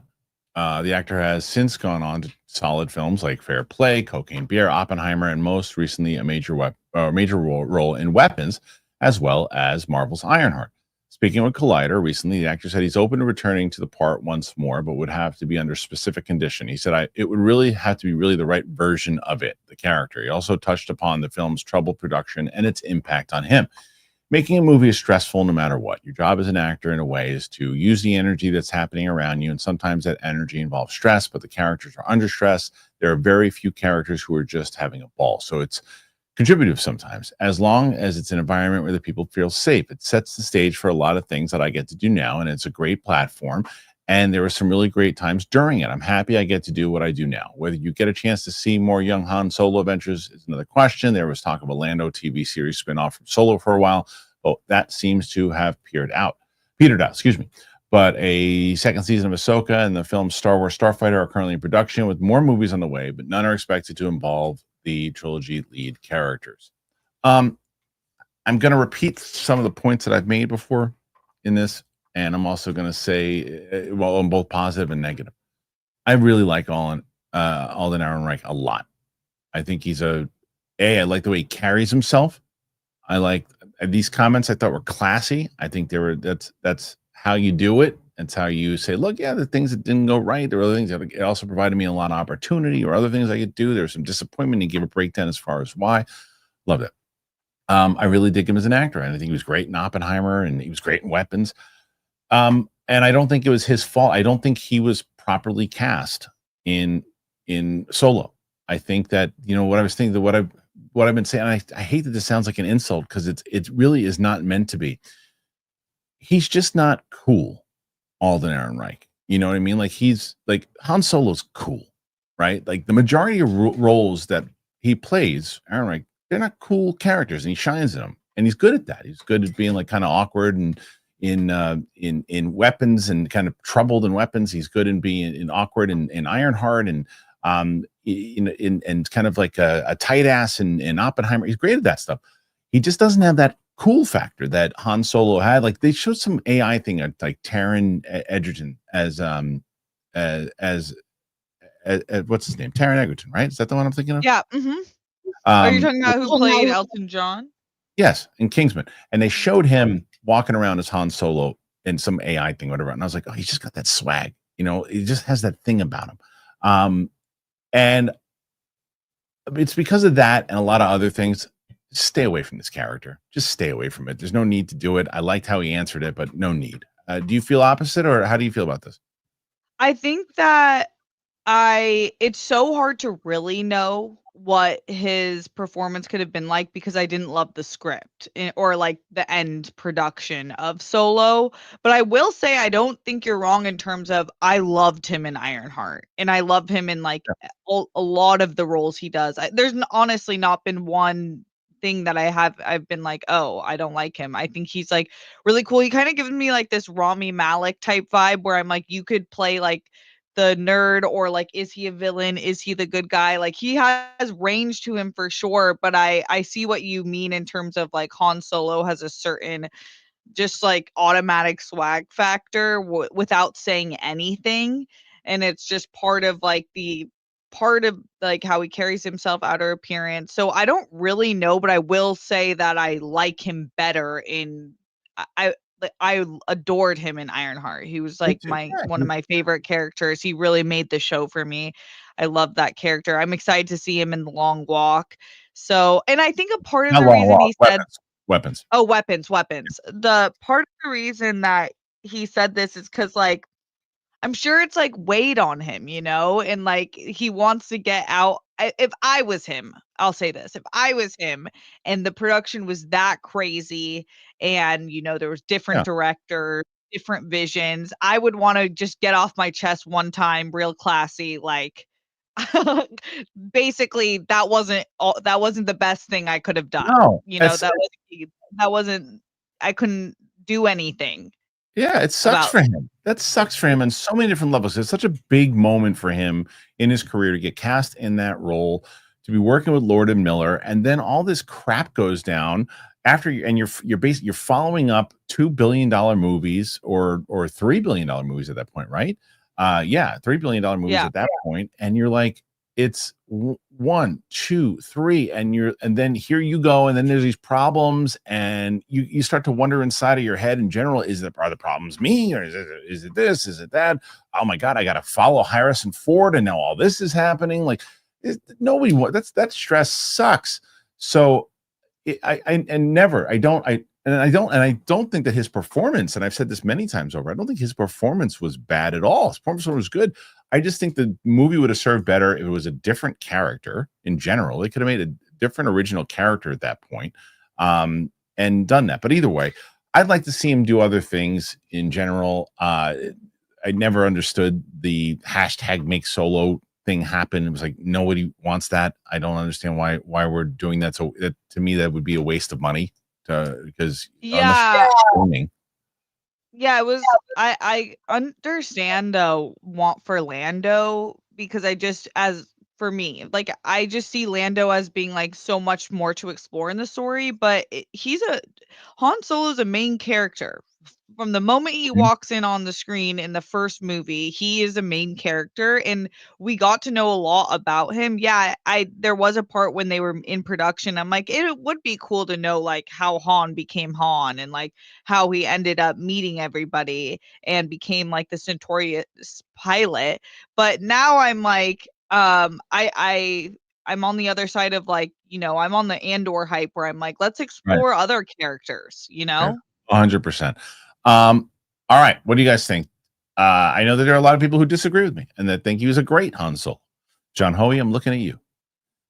S1: the actor has since gone on to solid films like Fair Play, Cocaine Bear, Oppenheimer, and most recently a major role in Weapons, as well as Marvel's Ironheart. Speaking with Collider recently, the actor said he's open to returning to the part once more, but would have to be under specific condition. He said, it would really have to be really the right version of it, the character. He also touched upon the film's troubled production and its impact on him. Making a movie is stressful no matter what. Your job as an actor, in a way, is to use the energy that's happening around you, and sometimes that energy involves stress, but the characters are under stress. There are very few characters who are just having a ball. So it's contributive sometimes, as long as it's an environment where the people feel safe. It sets the stage for a lot of things that I get to do now, and it's a great platform. And there were some really great times during it. I'm happy I get to do what I do now. Whether you get a chance to see more young Han Solo adventures is another question. There was talk of a Lando TV series spinoff from Solo for a while, but that seems to have petered out. But a second season of Ahsoka and the film Star Wars Starfighter are currently in production, with more movies on the way, but none are expected to involve the trilogy lead characters. I'm going to repeat some of the points that I've made before in this, and I'm also going to say, well, I'm both positive and negative. I really like Alden Ehrenreich a lot. I think he's I like the way he carries himself. I like these comments. I thought were classy. I think that's how you do it. It's how you say, look, yeah, the things that didn't go right, there were other things that it also provided me a lot of opportunity or other things I could do. There was some disappointment. And give a breakdown as far as why. Loved it. I really dig him as an actor, and I think he was great in Oppenheimer, and he was great in Weapons. And I don't think it was his fault. I don't think he was properly cast in Solo. I think that, what I was thinking, what I've been saying, I hate that this sounds like an insult, because it really is not meant to be. He's just not cool. Alden Ehrenreich, you know what I mean? Like, he's like, Han Solo's cool, right? Like, the majority of roles that he plays, Ehrenreich, they're not cool characters, and he shines in them, and he's good at that. He's good at being like kind of awkward and in Weapons, and kind of troubled in Weapons. He's good in being in awkward in Ironheart, and in kind of like a tight ass in Oppenheimer. He's great at that stuff. He just doesn't have that cool factor that Han Solo had. Like they showed some AI thing like Taron Egerton as what's his name? Taron Egerton, right? Is that the one I'm thinking of?
S2: Yeah. Are you talking about who played
S3: No.
S2: Elton John?
S1: Yes, in Kingsman. And they showed him walking around as Han Solo in some AI thing, whatever. And I was like, oh, he's just got that swag. You know, he just has that thing about him. And it's because of that and a lot of other things. Stay away from this character. Just stay away from it. There's no need to do it. I liked how he answered it, but no need. Do you feel opposite, or how do you feel about this?
S2: I think that it's so hard to really know what his performance could have been like because I didn't love the script or like the end production of Solo. But I will say I don't think you're wrong in terms of I loved him in Ironheart and I love him in like a lot of the roles he does. There's honestly not been one thing that I've been like, oh, I don't like him. I think he's like really cool. He kind of gives me like this Rami Malek type vibe where I'm like, you could play like the nerd or like is he a villain, is he the good guy? Like he has range to him for sure, but I see what you mean in terms of like Han Solo has a certain just like automatic swag factor without saying anything, and it's just part of like the part of like how he carries himself, outer appearance. So I don't really know, but I will say that I like him better in I adored him in Ironheart. He was like one of my favorite characters. He really made the show for me. I love that character. I'm excited to see him in The Long Walk. So, and I think a part of
S1: Not
S2: the
S1: long
S2: reason
S1: walk.
S2: he said,
S1: Weapons.
S2: oh, weapons. The part of the reason that he said this is because like I'm sure it's like weighed on him, you know, and like he wants to get out. If I was him, I'll say this: if I was him, and the production was that crazy, and you know there was different directors, different visions, I would want to just get off my chest one time, real classy, like. Basically, that wasn't the best thing I could have done.
S1: No,
S2: You know, that wasn't. I couldn't do anything.
S1: Yeah, it sucks for him. That sucks for him on so many different levels. It's such a big moment for him in his career to get cast in that role, to be working with Lord and Miller, and then all this crap goes down after you're following up $2 billion movies or $3 billion movies at that point, right? $3 billion movies at that point, and you're like, it's 1, 2, 3, and then here you go, and then there's these problems, and you start to wonder inside of your head in general, are the problems me, or is it this, is it that? Oh my god, I gotta follow Harrison Ford, and now all this is happening. Like nobody wants that stress sucks. So I don't think that his performance, and I've said this many times over, I don't think his performance was bad at all. His performance was good. I just think the movie would have served better if it was a different character in general. They could have made a different original character at that point, and done that. But either way, I'd like to see him do other things in general. I never understood the hashtag make Solo thing happen. It was like nobody wants that. I don't understand why we're doing that. So to me, that would be a waste of money because streaming.
S2: Yeah, it was. I understand the want for Lando because for me, like I just see Lando as being like so much more to explore in the story. But Han Solo's a main character. From the moment he walks in on the screen in the first movie, he is a main character, and we got to know a lot about him. Yeah, there was a part when they were in production. I'm like, it would be cool to know like how Han became Han and like how he ended up meeting everybody and became like the Centaurius pilot. But now I'm like, I'm on the other side of like, you know, I'm on the Andor hype where I'm like, let's explore other characters, you know?
S1: 100%. All right. What do you guys think? I know that there are a lot of people who disagree with me and that think he was a great Han Solo. John Hoey, I'm looking at you.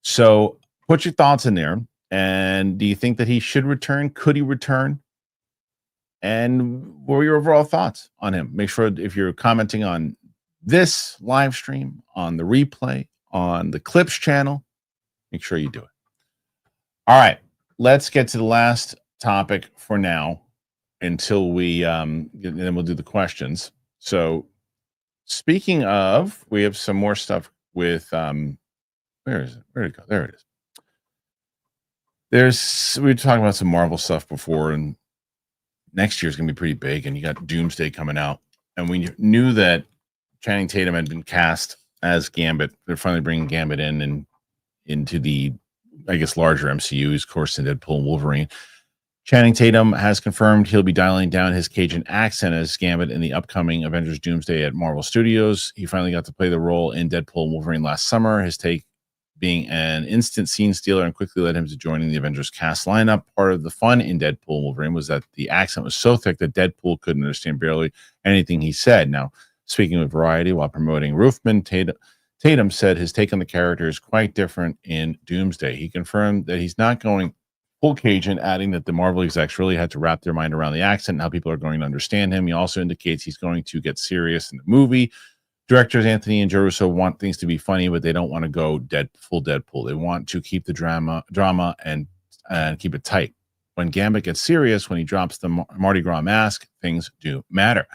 S1: So put your thoughts in there. And do you think that he should return? Could he return? And what were your overall thoughts on him? Make sure if you're commenting on this live stream, on the replay, on the Clips channel, make sure you do it. All right. Let's get to the last topic for now until then we'll do the questions. So speaking of, we have some more stuff with where is it? Where did it go? There it is. We were talking about some Marvel stuff before, and next year's gonna be pretty big, and you got Doomsday coming out, and we knew that Channing Tatum had been cast as Gambit. They're finally bringing Gambit in and into the, I guess, larger MCU. He's, of course, in Deadpool and Wolverine. Channing Tatum has confirmed he'll be dialing down his Cajun accent as Gambit in the upcoming Avengers Doomsday at Marvel Studios. He finally got to play the role in Deadpool and Wolverine last summer, his take being an instant scene stealer and quickly led him to joining the Avengers cast lineup. Part of the fun in Deadpool and Wolverine was that the accent was so thick that Deadpool couldn't understand barely anything he said. Now, speaking with Variety while promoting Roofman, Tatum said his take on the character is quite different in Doomsday. He confirmed that he's not going full Cajun, adding that the Marvel execs really had to wrap their mind around the accent and how people are going to understand him. He also indicates he's going to get serious in the movie. Directors Anthony and Joe Russo want things to be funny, but they don't want to go full Deadpool. They want to keep the drama and keep it tight. When Gambit gets serious, when he drops the Mardi Gras mask, things do matter.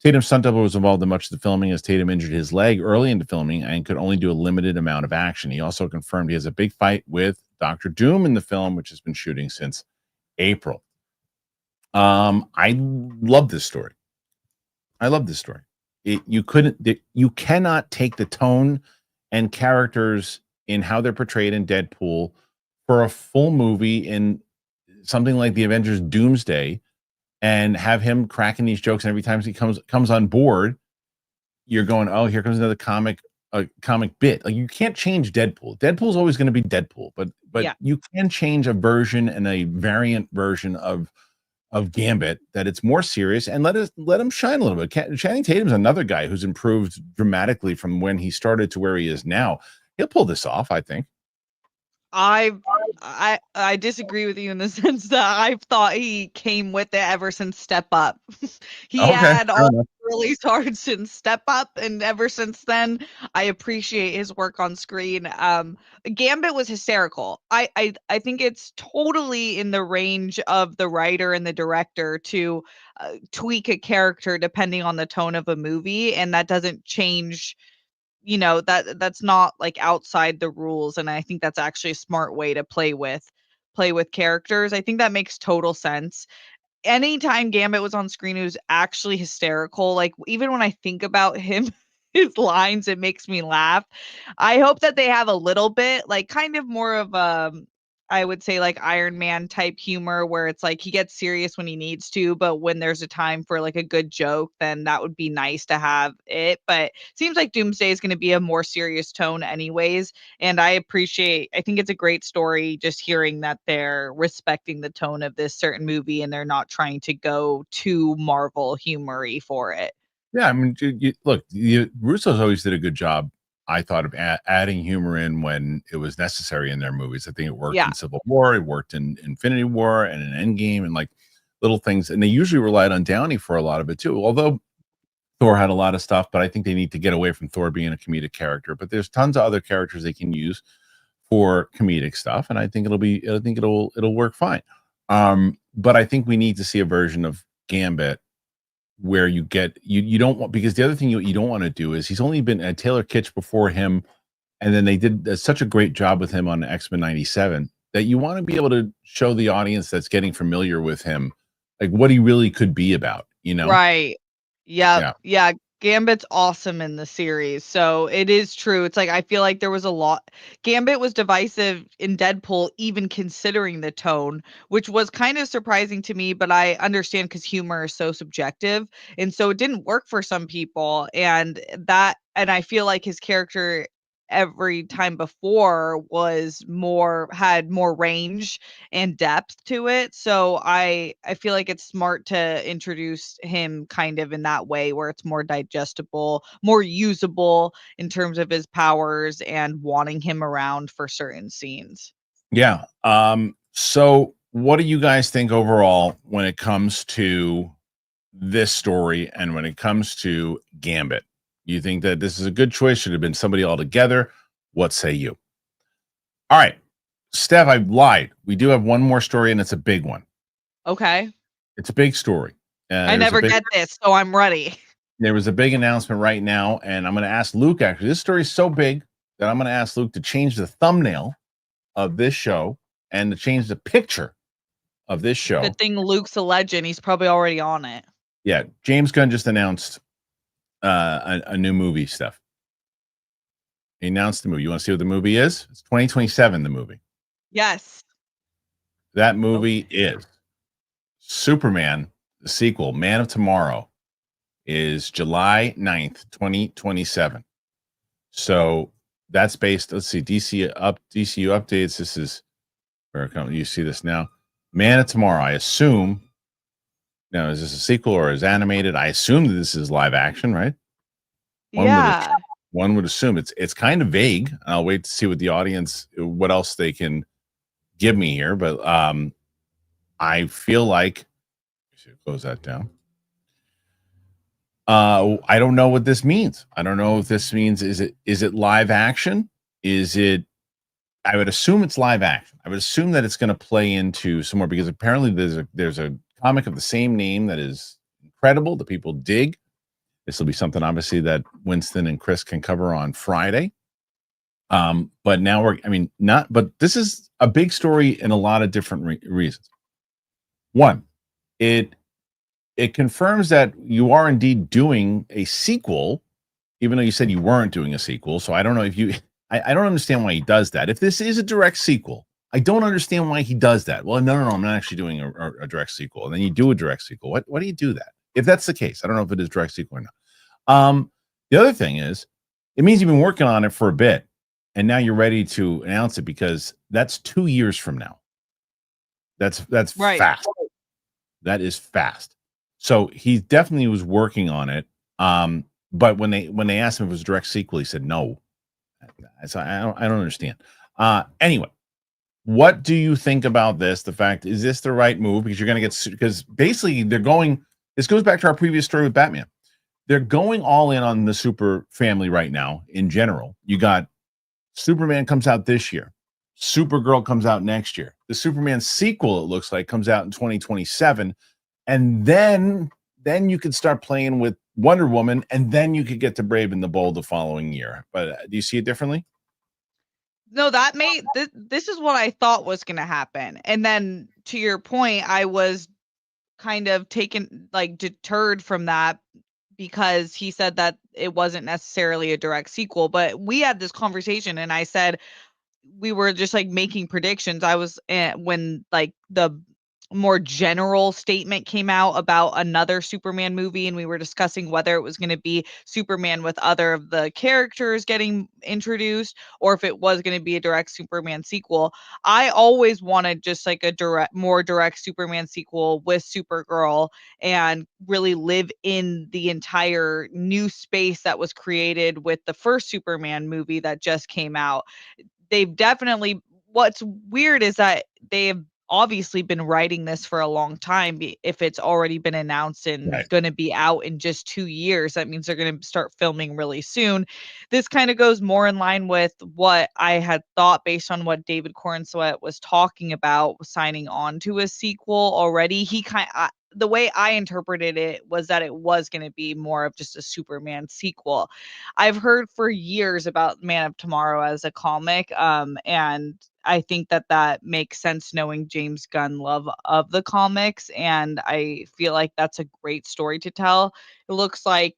S1: Tatum's stunt double was involved in much of the filming as Tatum injured his leg early into filming and could only do a limited amount of action. He also confirmed he has a big fight with Dr. Doom in the film, which has been shooting since April. I love this story. You cannot take the tone and characters in how they're portrayed in Deadpool for a full movie in something like the Avengers Doomsday and have him cracking these jokes. And every time he comes on board, you're going, oh, here comes another comic bit. Like, you can't change Deadpool. Deadpool's always going to be Deadpool, but
S2: Yeah.
S1: you can change a version and a variant version of Gambit that it's more serious and let him shine a little bit. Channing Tatum's another guy who's improved dramatically from when he started to where he is now. He'll pull this off, I think.
S2: I disagree with you in the sense that I've thought he came with it ever since Step Up. He had all the early starts since Step Up, and ever since then, I appreciate his work on screen. Gambit was hysterical. I think it's totally in the range of the writer and the director to tweak a character depending on the tone of a movie, and that doesn't change. That's not like outside the rules, and I think that's actually a smart way to play with characters. I think that makes total sense. Anytime Gambit was on screen, it was actually hysterical. Like, even when I think about him, his lines, it makes me laugh. I hope that they have a little bit, like, kind of more of I would say, like, Iron Man type humor where it's like he gets serious when he needs to, but when there's a time for like a good joke, then that would be nice to have it. But seems like Doomsday is going to be a more serious tone anyways, and I think it's a great story just hearing that they're respecting the tone of this certain movie and they're not trying to go too Marvel humory for it.
S1: Yeah, I mean, look, Russo's always did a good job, I thought, of adding humor in when it was necessary in their movies. I think it worked in Civil War, it worked in Infinity War and in Endgame, and like little things. And they usually relied on Downey for a lot of it too. Although Thor had a lot of stuff, but I think they need to get away from Thor being a comedic character. But there's tons of other characters they can use for comedic stuff, and I think it'll work fine. But I think we need to see a version of Gambit where you don't want, because the other thing you don't want to do is he's only been a Taylor Kitsch before him, and then they did such a great job with him on X-Men 97 that you want to be able to show the audience that's getting familiar with him like what he really could be about,
S2: Right. Yeah. Gambit's awesome in the series. So it is true. It's like I feel like there was a lot. Gambit was divisive in Deadpool, even considering the tone, which was kind of surprising to me, but I understand because humor is so subjective. And so it didn't work for some people. And I feel like his character every time before had more range and depth to it. So I feel like it's smart to introduce him kind of in that way where it's more digestible, more usable in terms of his powers and wanting him around for certain scenes.
S1: Yeah. So what do you guys think overall when it comes to this story and when it comes to Gambit? You think that this is a good choice? Should have been somebody altogether? What say you? All right. Steph, I lied. We do have one more story, and it's a big one.
S2: Okay.
S1: It's a big story.
S2: I never get this, so I'm ready.
S1: There was a big announcement right now, and I'm going to ask Luke, actually. This story is so big that I'm going to ask Luke to change the thumbnail of this show and to change the picture of this show.
S2: Good thing Luke's a legend. He's probably already on it.
S1: Yeah, James Gunn just announced a new movie, Steph. He announced the movie. You want to see what the movie is? It's 2027, the movie.
S2: Yes.
S1: That movie is Superman, the sequel, Man of Tomorrow, is July 9th, 2027. So that's based, let's see, DCU updates. This is where you see this now. Man of Tomorrow, I assume. Now, is this a sequel or is animated? I assume that this is live action, right? One would assume it's kind of vague. I'll wait to see what the audience, what else they can give me here. But I feel like, close that down. I don't know what this means. I don't know if this means, is it live action? I would assume it's live action. I would assume that it's going to play into some more, because apparently there's a comic of the same name that is incredible, that people dig. This will be something obviously that Winston and Chris can cover on Friday. But now but this is a big story in a lot of different reasons. One, it confirms that you are indeed doing a sequel, even though you said you weren't doing a sequel. So I don't know if I don't understand why he does that. If this is a direct sequel, I don't understand why he does that. Well, no, I'm not actually doing a direct sequel. And then you do a direct sequel. Why do you do that? If that's the case, I don't know if it is direct sequel or not. The other thing is, it means you've been working on it for a bit, and now you're ready to announce it, because that's 2 years from now. That's right. Fast. That is fast. So he definitely was working on it. But when they asked him if it was a direct sequel, he said no. So I don't understand. Anyway, what do you think about this? The fact, is this the right move? Because you're going to get, because basically this goes back to our previous story with Batman. They're going all in on the super family right now in general. You got Superman comes out this year. Supergirl comes out next year. The Superman sequel, it looks like, comes out in 2027. And then you could start playing with Wonder Woman, and then you could get to Brave and the Bold the following year. But do you see it differently?
S2: No, this is what I thought was going to happen. And then to your point, I was kind of deterred from that, because he said that it wasn't necessarily a direct sequel. But we had this conversation, and I said we were just making predictions. I was when the more general statement came out about another Superman movie, and we were discussing whether it was going to be Superman with other of the characters getting introduced, or if it was going to be a direct Superman sequel. I always wanted just a more direct Superman sequel with Supergirl, and really live in the entire new space that was created with the first Superman movie that just came out. What's weird is that they've obviously been writing this for a long time. If it's already been announced and going to be out in just 2 years, that means they're going to start filming really soon. This kind of goes more in line with what I had thought, based on what David Corenswet was talking about signing on to a sequel already. The way I interpreted it was that it was going to be more of just a Superman sequel. I've heard for years about Man of Tomorrow as a comic, and I think that makes sense, knowing James Gunn love of the comics, and I feel like that's a great story to tell. It looks like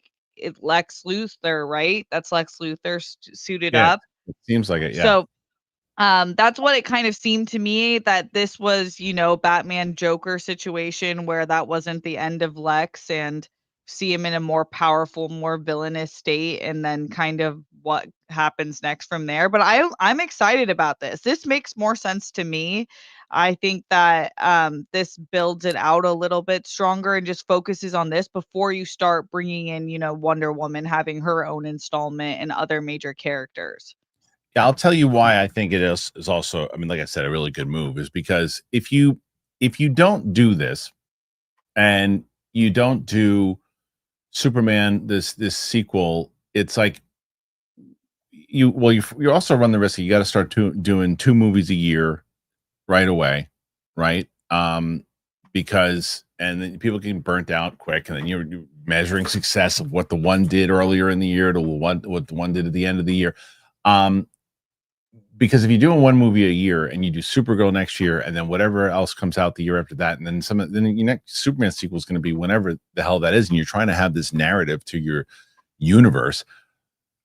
S2: Lex Luthor, right? That's Lex Luthor suited up.
S1: It seems like it, yeah.
S2: So that's what it kind of seemed to me, that this was, Batman Joker situation, where that wasn't the end of Lex, and see him in a more powerful, more villainous state, and then kind of what happens next from there. But I'm excited about this. This makes more sense to me. I think that this builds it out a little bit stronger and just focuses on this before you start bringing in, Wonder Woman having her own installment and other major characters.
S1: Yeah, I'll tell you why I think it is also, like I said, a really good move, is because if you don't do this, and you don't do Superman this sequel, it's like you also run the risk. You got to start doing 2 movies a year right away, right? Because, and then people get burnt out quick, and then you're measuring success of what the one did earlier in the year to what the one did at the end of the year. because if you're doing one movie a year and you do Supergirl next year, and then whatever else comes out the year after that, and then then your next Superman sequel is going to be whenever the hell that is, and you're trying to have this narrative to your universe.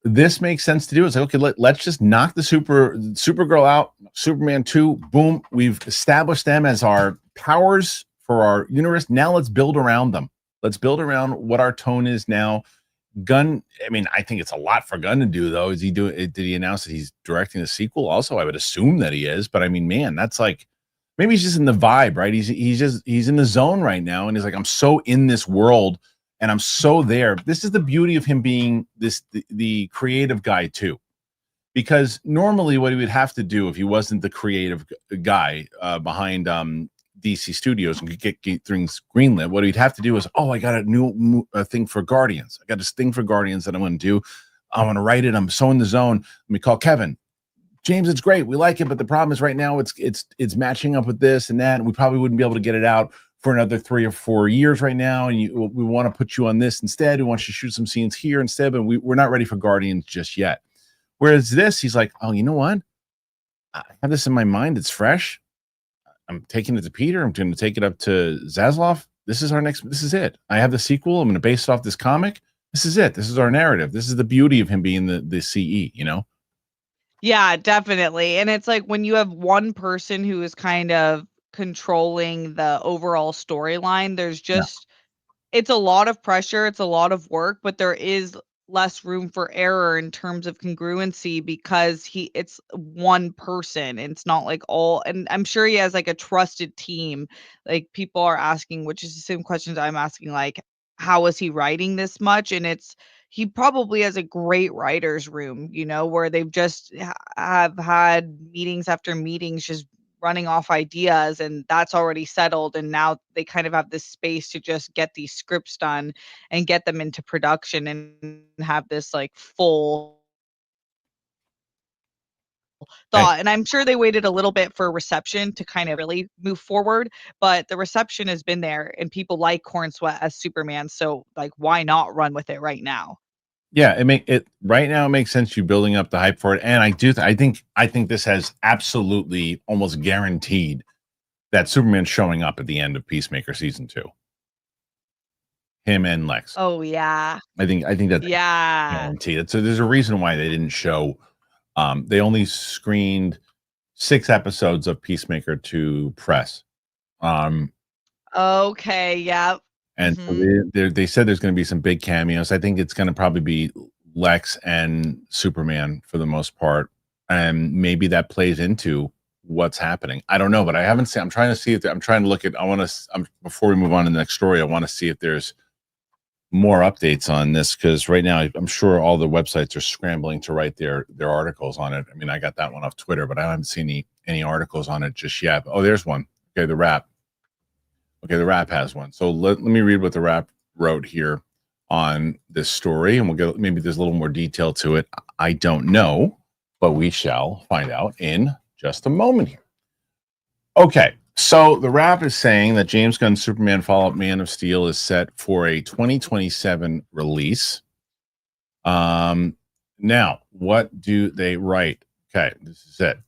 S1: This makes sense to do. It's like, okay, let's just knock the Supergirl out. Superman 2, boom. We've established them as our powers for our universe. Now let's build around them. Let's build around what our tone is now. Gunn, I mean, I think it's a lot for Gunn to do, though. Did he announce that he's directing the sequel? Also, I would assume that he is, but I mean, man, that's like, maybe he's just in the vibe, right? He's in the zone right now, and he's like, I'm so in this world, and I'm so there. This is the beauty of him being the creative guy too, because normally what he would have to do if he wasn't the creative guy behind DC Studios and get things greenlit, what he'd have to do is, I got a new thing for Guardians. I got this thing for Guardians that I'm going to do. I'm going to write it. I'm so in the zone. Let me call Kevin. James, it's great. We like it, but the problem is right now it's matching up with this and that, and we probably wouldn't be able to get it out for another 3 or 4 years right now. And we want to put you on this instead. We want you to shoot some scenes here instead, but we're not ready for Guardians just yet. Whereas this, he's like, oh, you know what? I have this in my mind. It's fresh. I'm taking it to Peter. I'm going to take it up to Zaslav. This is it. I have the sequel. I'm going to base it off this comic. This is it. This is our narrative. This is the beauty of him being the CE, you know?
S2: Yeah, definitely. And it's like when you have one person who is kind of controlling the overall storyline, there's just, it's a lot of pressure. It's a lot of work, but there is less room for error in terms of congruency because it's one person. It's not like and I'm sure he has like a trusted team. Like people are asking, which is the same questions I'm asking, like, how is he writing this much? And he probably has a great writer's room, where they've just have had meetings after meetings, just running off ideas, and that's already settled, and now they kind of have this space to just get these scripts done and get them into production and have this like full thought. And I'm sure they waited a little bit for reception to kind of really move forward, but the reception has been there and people like Corn Sweat as Superman, so like why not run with it right now?
S1: Yeah, it right now. It makes sense you building up the hype for it, and I think this has absolutely almost guaranteed that Superman's showing up at the end of Peacemaker season 2. Him and Lex.
S2: Oh yeah,
S1: I think that's guaranteed. So there's a reason why they didn't show. They only screened 6 episodes of Peacemaker to press.
S2: Okay. Yeah.
S1: And so they said there's going to be some big cameos. I think it's going to probably be Lex and Superman for the most part. And maybe that plays into what's happening. I don't know, but I haven't seen. I'm trying to see if I'm trying to look at. Before we move on to the next story, I want to see if there's more updates on this, because right now I'm sure all the websites are scrambling to write their articles on it. I mean, I got that one off Twitter, but I haven't seen any articles on it just yet. Oh, there's one. Okay, The Wrap. Okay, The Wrap has one. So let me read what The Wrap wrote here on this story, and we'll get, maybe there's a little more detail to it. I don't know, but we shall find out in just a moment here. Okay, so The Wrap is saying that James Gunn's Superman Fallout Man of Steel is set for a 2027 release. Now, what do they write? Okay, this is it.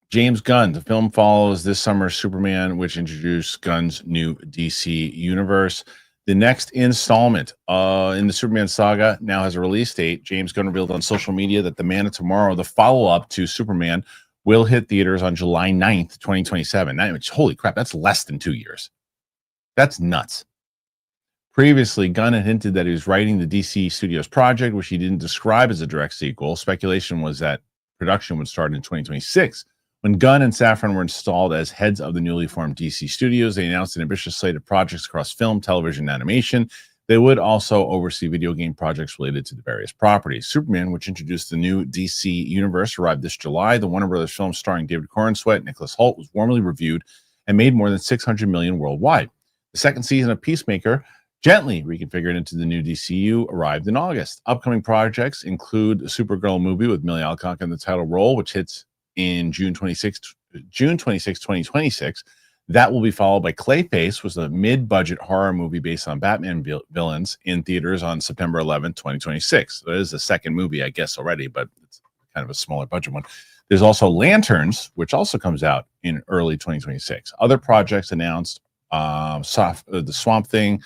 S1: James Gunn, the film follows this summer's Superman, which introduced Gunn's new DC universe. The next installment in the Superman saga now has a release date. James Gunn revealed on social media that The Man of Tomorrow, the follow-up to Superman, will hit theaters on July 9th, 2027. Holy crap, that's less than 2 years. That's nuts. Previously, Gunn had hinted that he was writing the DC Studios project, which he didn't describe as a direct sequel. Speculation was that production would start in 2026. When Gunn and Safran were installed as heads of the newly formed DC Studios, they announced an ambitious slate of projects across film, television, and animation. They would also oversee video game projects related to the various properties. Superman, which introduced the new DC universe, arrived this July. The Warner Brothers film starring David Corenswet and Nicholas Hoult was warmly reviewed and made more than $600 million worldwide. The second season of Peacemaker, gently reconfigured into the new DCU, arrived in August. Upcoming projects include a Supergirl movie with Millie Alcock in the title role, which hits in June 26, 2026. That will be followed by Clayface, was a mid-budget horror movie based on Batman villains in theaters on September 11, 2026. So that is the second movie, I guess, already, but it's kind of a smaller budget one. There's also Lanterns, which also comes out in early 2026. Other projects announced, the Swamp Thing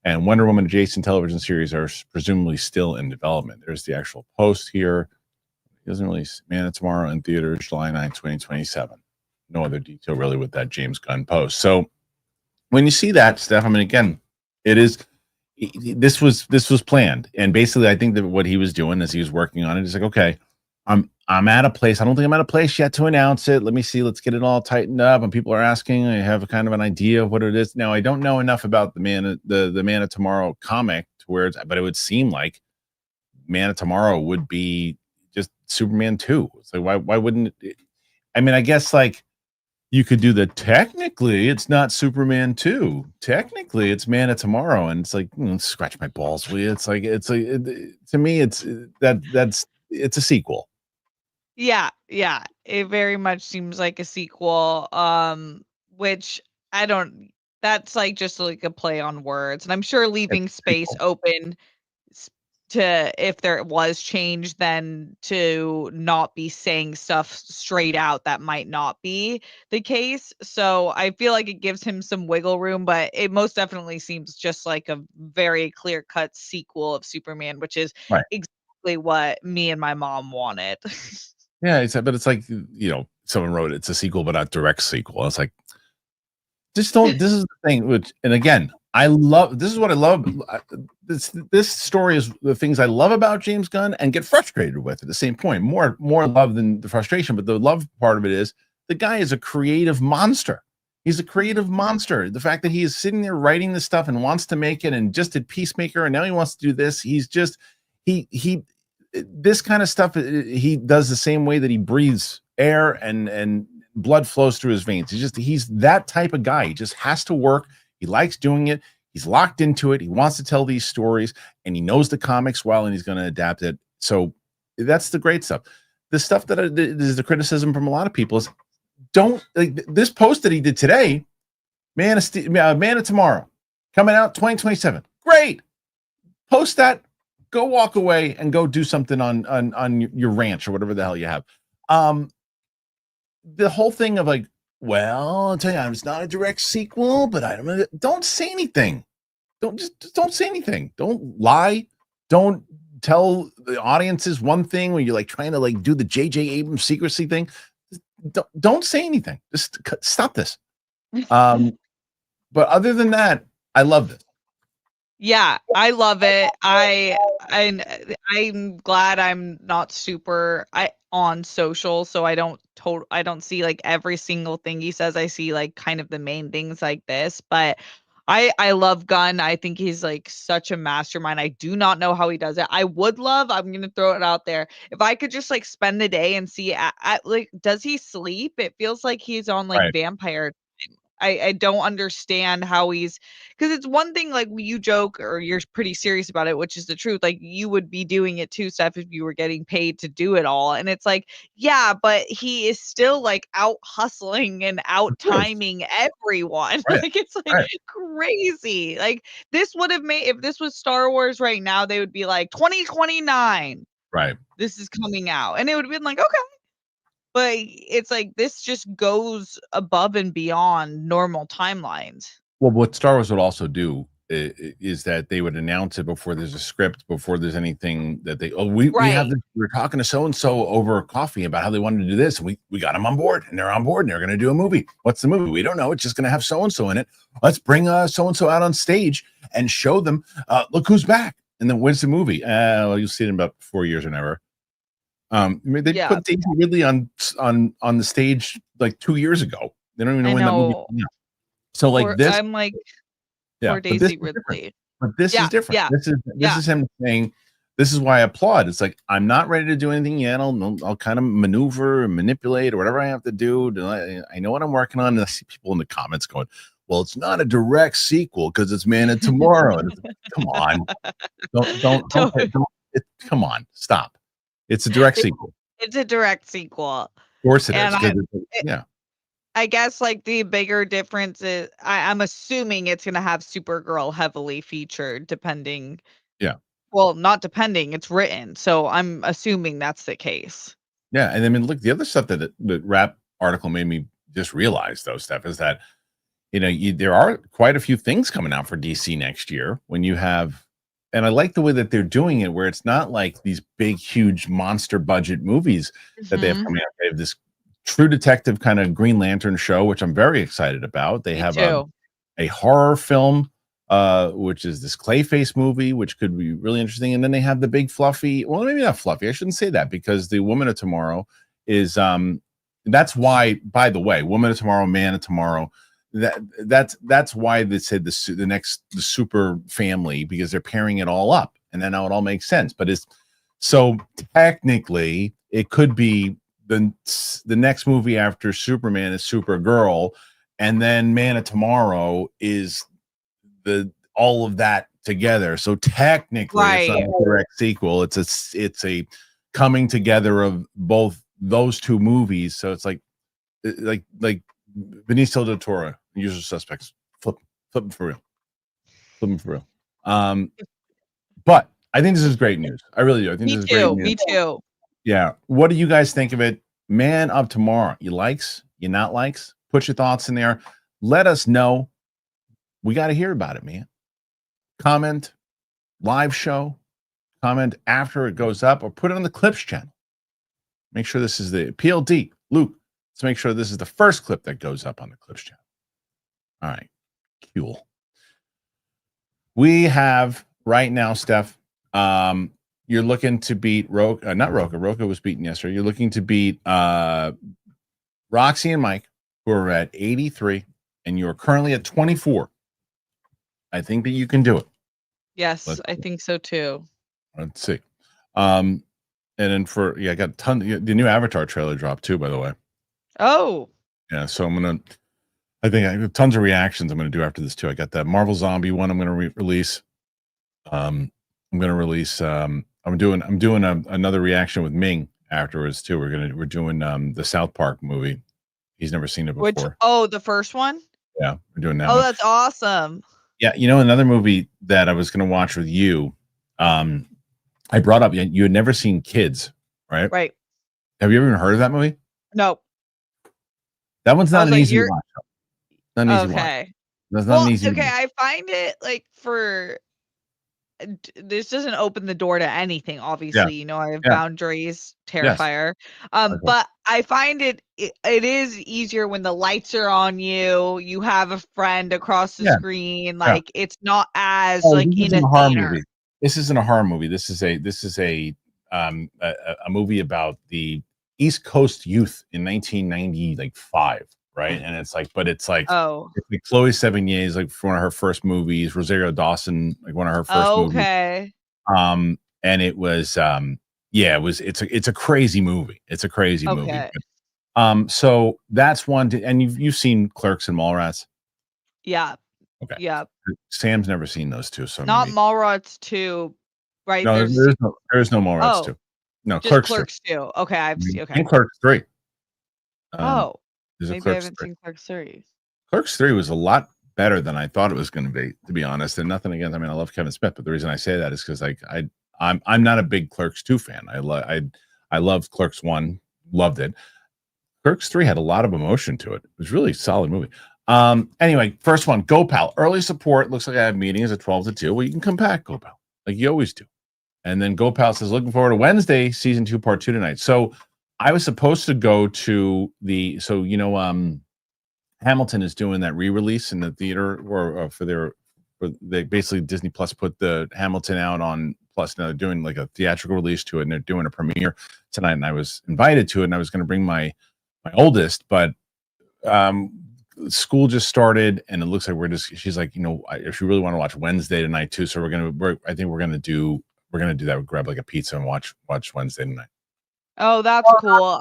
S1: and Wonder Woman adjacent television series are presumably still in development. There's the actual post here. It doesn't release Man of Tomorrow in theaters July 9, 2027. No other detail really with that James Gunn post. So when you see that, Steph, I mean, again, it is this was planned. And basically, I think that what he was doing as he was working on it is like, okay, I'm at a place. I don't think I'm at a place yet to announce it. Let me see. Let's get it all tightened up. And people are asking. I have a kind of an idea of what it is. Now, I don't know enough about the Man of Tomorrow comic to where but it would seem like Man of Tomorrow would be just Superman 2. So why wouldn't it? I mean, I guess like you could do technically it's not Superman 2. Technically it's Man of Tomorrow. And it's like, scratch my balls. It's like, to me, it's a sequel.
S2: Yeah, it very much seems like a sequel, which that's like just like a play on words, and I'm sure leaving space open to, if there was change, then to not be saying stuff straight out that might not be the case. So I feel like it gives him some wiggle room, but it most definitely seems just like a very clear-cut sequel of Superman, which is exactly what me and my mom wanted.
S1: Yeah, but it's like, someone wrote it's a sequel, but not direct sequel. It's like, just don't. This is the thing, and again, this is what I love. This story is the things I love about James Gunn and get frustrated with at the same point. More love than the frustration, but the love part of it is the guy is a creative monster. He's a creative monster. The fact that he is sitting there writing this stuff and wants to make it, and just did Peacemaker, and now he wants to do this. He's just this kind of stuff he does the same way that he breathes air and blood flows through his veins. He's that type of guy. He just has to work. He likes doing it. He's locked into it. He wants to tell these stories, and he knows the comics well, and he's going to adapt it. So that's the great stuff. The stuff that is the criticism from a lot of people is, don't like this post that he did today. Man of Tomorrow coming out 2027. Great. Post that. Go walk away and go do something on your ranch or whatever the hell you have. The whole thing of like, well, I'll tell you, it's not a direct sequel, but don't say anything. Don't say anything. Don't lie. Don't tell the audiences one thing when you're like trying to like do the J.J. Abrams secrecy thing. Don't say anything. Just stop this. But other than that, I love this.
S2: Yeah, I love it. I'm glad I'm not super on social, so I don't see like every single thing he says. I see like kind of the main things like this, but I love Gunn. I think he's like such a mastermind. I do not know how he does it. I'm gonna throw it out there. If I could just like spend the day and see like, does he sleep? It feels like he's on like vampire. I don't understand how because it's one thing like you joke or you're pretty serious about it, which is the truth. Like you would be doing it too, Steph, if you were getting paid to do it all. And it's like, yeah, but he is still like out hustling and out timing everyone. Like it's like crazy. Like this would have made, if this was Star Wars right now, they would be like 2029.
S1: Right.
S2: This is coming out. And it would have been like, okay. But it's like this just goes above and beyond normal timelines.
S1: Well, what Star Wars would also do is that they would announce it before there's a script, before there's anything that we have this, we're talking to so and so over coffee about how they wanted to do this. We got them on board, and they're on board, and they're going to do a movie. What's the movie? We don't know. It's just going to have so and so in it. Let's bring so and so out on stage and show them. Look who's back. And then when's the movie? Well, you'll see it in about 4 years or never. They put Daisy Ridley on the stage like 2 years ago. They don't even know when that movie came out. So like this,
S2: I'm like, poor Daisy Ridley.
S1: But this is different. Yeah. This is him saying, this is why I applaud. It's like, I'm not ready to do anything yet. I'll kind of maneuver and manipulate or whatever I have to do. I know what I'm working on. And I see people in the comments going, well, it's not a direct sequel because it's Man of Tomorrow. Come on. Don't come on. Stop. It's a direct sequel.
S2: It's a direct sequel.
S1: Of course it is.
S2: I guess like the bigger difference is I'm assuming it's going to have Supergirl heavily featured, depending.
S1: Yeah.
S2: Well, not depending. It's written. So I'm assuming that's the case.
S1: Yeah, and I mean, look, the other stuff that the rap article made me just realize, though, Steph, is that there are quite a few things coming out for DC next year. When you have, and I like the way that they're doing it, where it's not like these big, huge monster budget movies that they have
S2: Mhm.
S1: coming out. They have this True Detective kind of Green Lantern show, which I'm very excited about. They
S2: Me
S1: have
S2: too.
S1: a horror film, which is this Clayface movie, which could be really interesting. And then they have the big fluffy, well, maybe not fluffy. I shouldn't say that, because the Woman of Tomorrow is that's why, by the way, Woman of Tomorrow, Man of Tomorrow, that's why they said the super family, because they're pairing it all up, and then now it all makes sense. But it's so technically it could be the next movie after Superman is Supergirl, and then Man of Tomorrow is all of that together. So technically, it's not a direct sequel. It's a coming together of both those two movies. So it's like Benicio del Toro, Usual Suspects, flip them for real, flip them for real. But I think this is great news. I really do. I think this is great news.
S2: Me too.
S1: Yeah. What do you guys think of it? Man of Tomorrow. You likes? You not likes? Put your thoughts in there. Let us know. We got to hear about it, man. Comment, live show, comment after it goes up, or put it on the Clips channel. Make sure this is the PLD. Luke, let's make sure this is the first clip that goes up on the Clips channel. All right. Cool. We have right now, Steph, you're looking to beat Roka, not Roka. Roka was beaten yesterday. You're looking to beat Roxy and Mike, who are at 83, and you're currently at 24. I think that you can do it.
S2: Yes, I think so too.
S1: Let's see. And then I got a ton. The new Avatar trailer dropped too, by the way.
S2: Oh.
S1: Yeah, so I think I have tons of reactions I'm gonna do after this too. I got that Marvel Zombie one I'm gonna release. I'm gonna release. I'm doing another reaction with Ming afterwards too. We're doing the South Park movie. He's never seen it before.
S2: The first one?
S1: Yeah, we're doing that.
S2: Oh, that's awesome.
S1: Yeah, another movie that I was gonna watch with you. I brought up, you had never seen Kids, right?
S2: Right.
S1: Have you ever even heard of that movie?
S2: No.
S1: That one's not an easy watch. Not an easy watch.
S2: Okay.
S1: That's not an easy
S2: okay,
S1: watch.
S2: I find it like this doesn't open the door to anything, obviously.
S1: Yeah.
S2: I have boundaries, Terrifier.
S1: Okay.
S2: But I find it is easier when the lights are on you, you have a friend across the screen, like it's not as in a theater.
S1: Movie. This isn't a horror movie. This is a movie about the East Coast youth in 1995, right? And it's like it's like Chloe Sevigny's like one of her first movies, Rosario Dawson, like one of her first movies.
S2: Okay.
S1: And it was it's a crazy movie. It's a crazy movie. So that's one and you've seen Clerks and Mallrats?
S2: Yeah.
S1: Okay.
S2: Yeah.
S1: Sam's never seen those two, so
S2: not Mallrats 2, right?
S1: No, there's no Mallrats 2. No,
S2: just Clerks 2. Okay, I've seen. Okay,
S1: and Clerks 3.
S2: Maybe I haven't seen Clerks 3.
S1: Clerks 3 was a lot better than I thought it was going to be honest. And nothing against. I mean, I love Kevin Smith, but the reason I say that is because I'm not a big Clerks 2 fan. I loved Clerks 1, loved it. Clerks 3 had a lot of emotion to it. It was really a solid movie. Anyway, first one, GoPal. Early support. Looks like I have meetings at 12 to 2. Well, you can come back, GoPal, like you always do. And then GoPal says, looking forward to Wednesday, season 2, part 2 tonight. So I was supposed to go to Hamilton is doing that re-release in the theater, or they basically Disney Plus put the Hamilton out on Plus. Now they're doing like a theatrical release to it, and they're doing a premiere tonight. And I was invited to it, and I was going to bring my oldest, but school just started, and it looks like she's like, if you really want to watch Wednesday tonight too, so I think we're gonna do that. We'll grab like a pizza and watch Wednesday tonight.
S2: Oh, that's cool.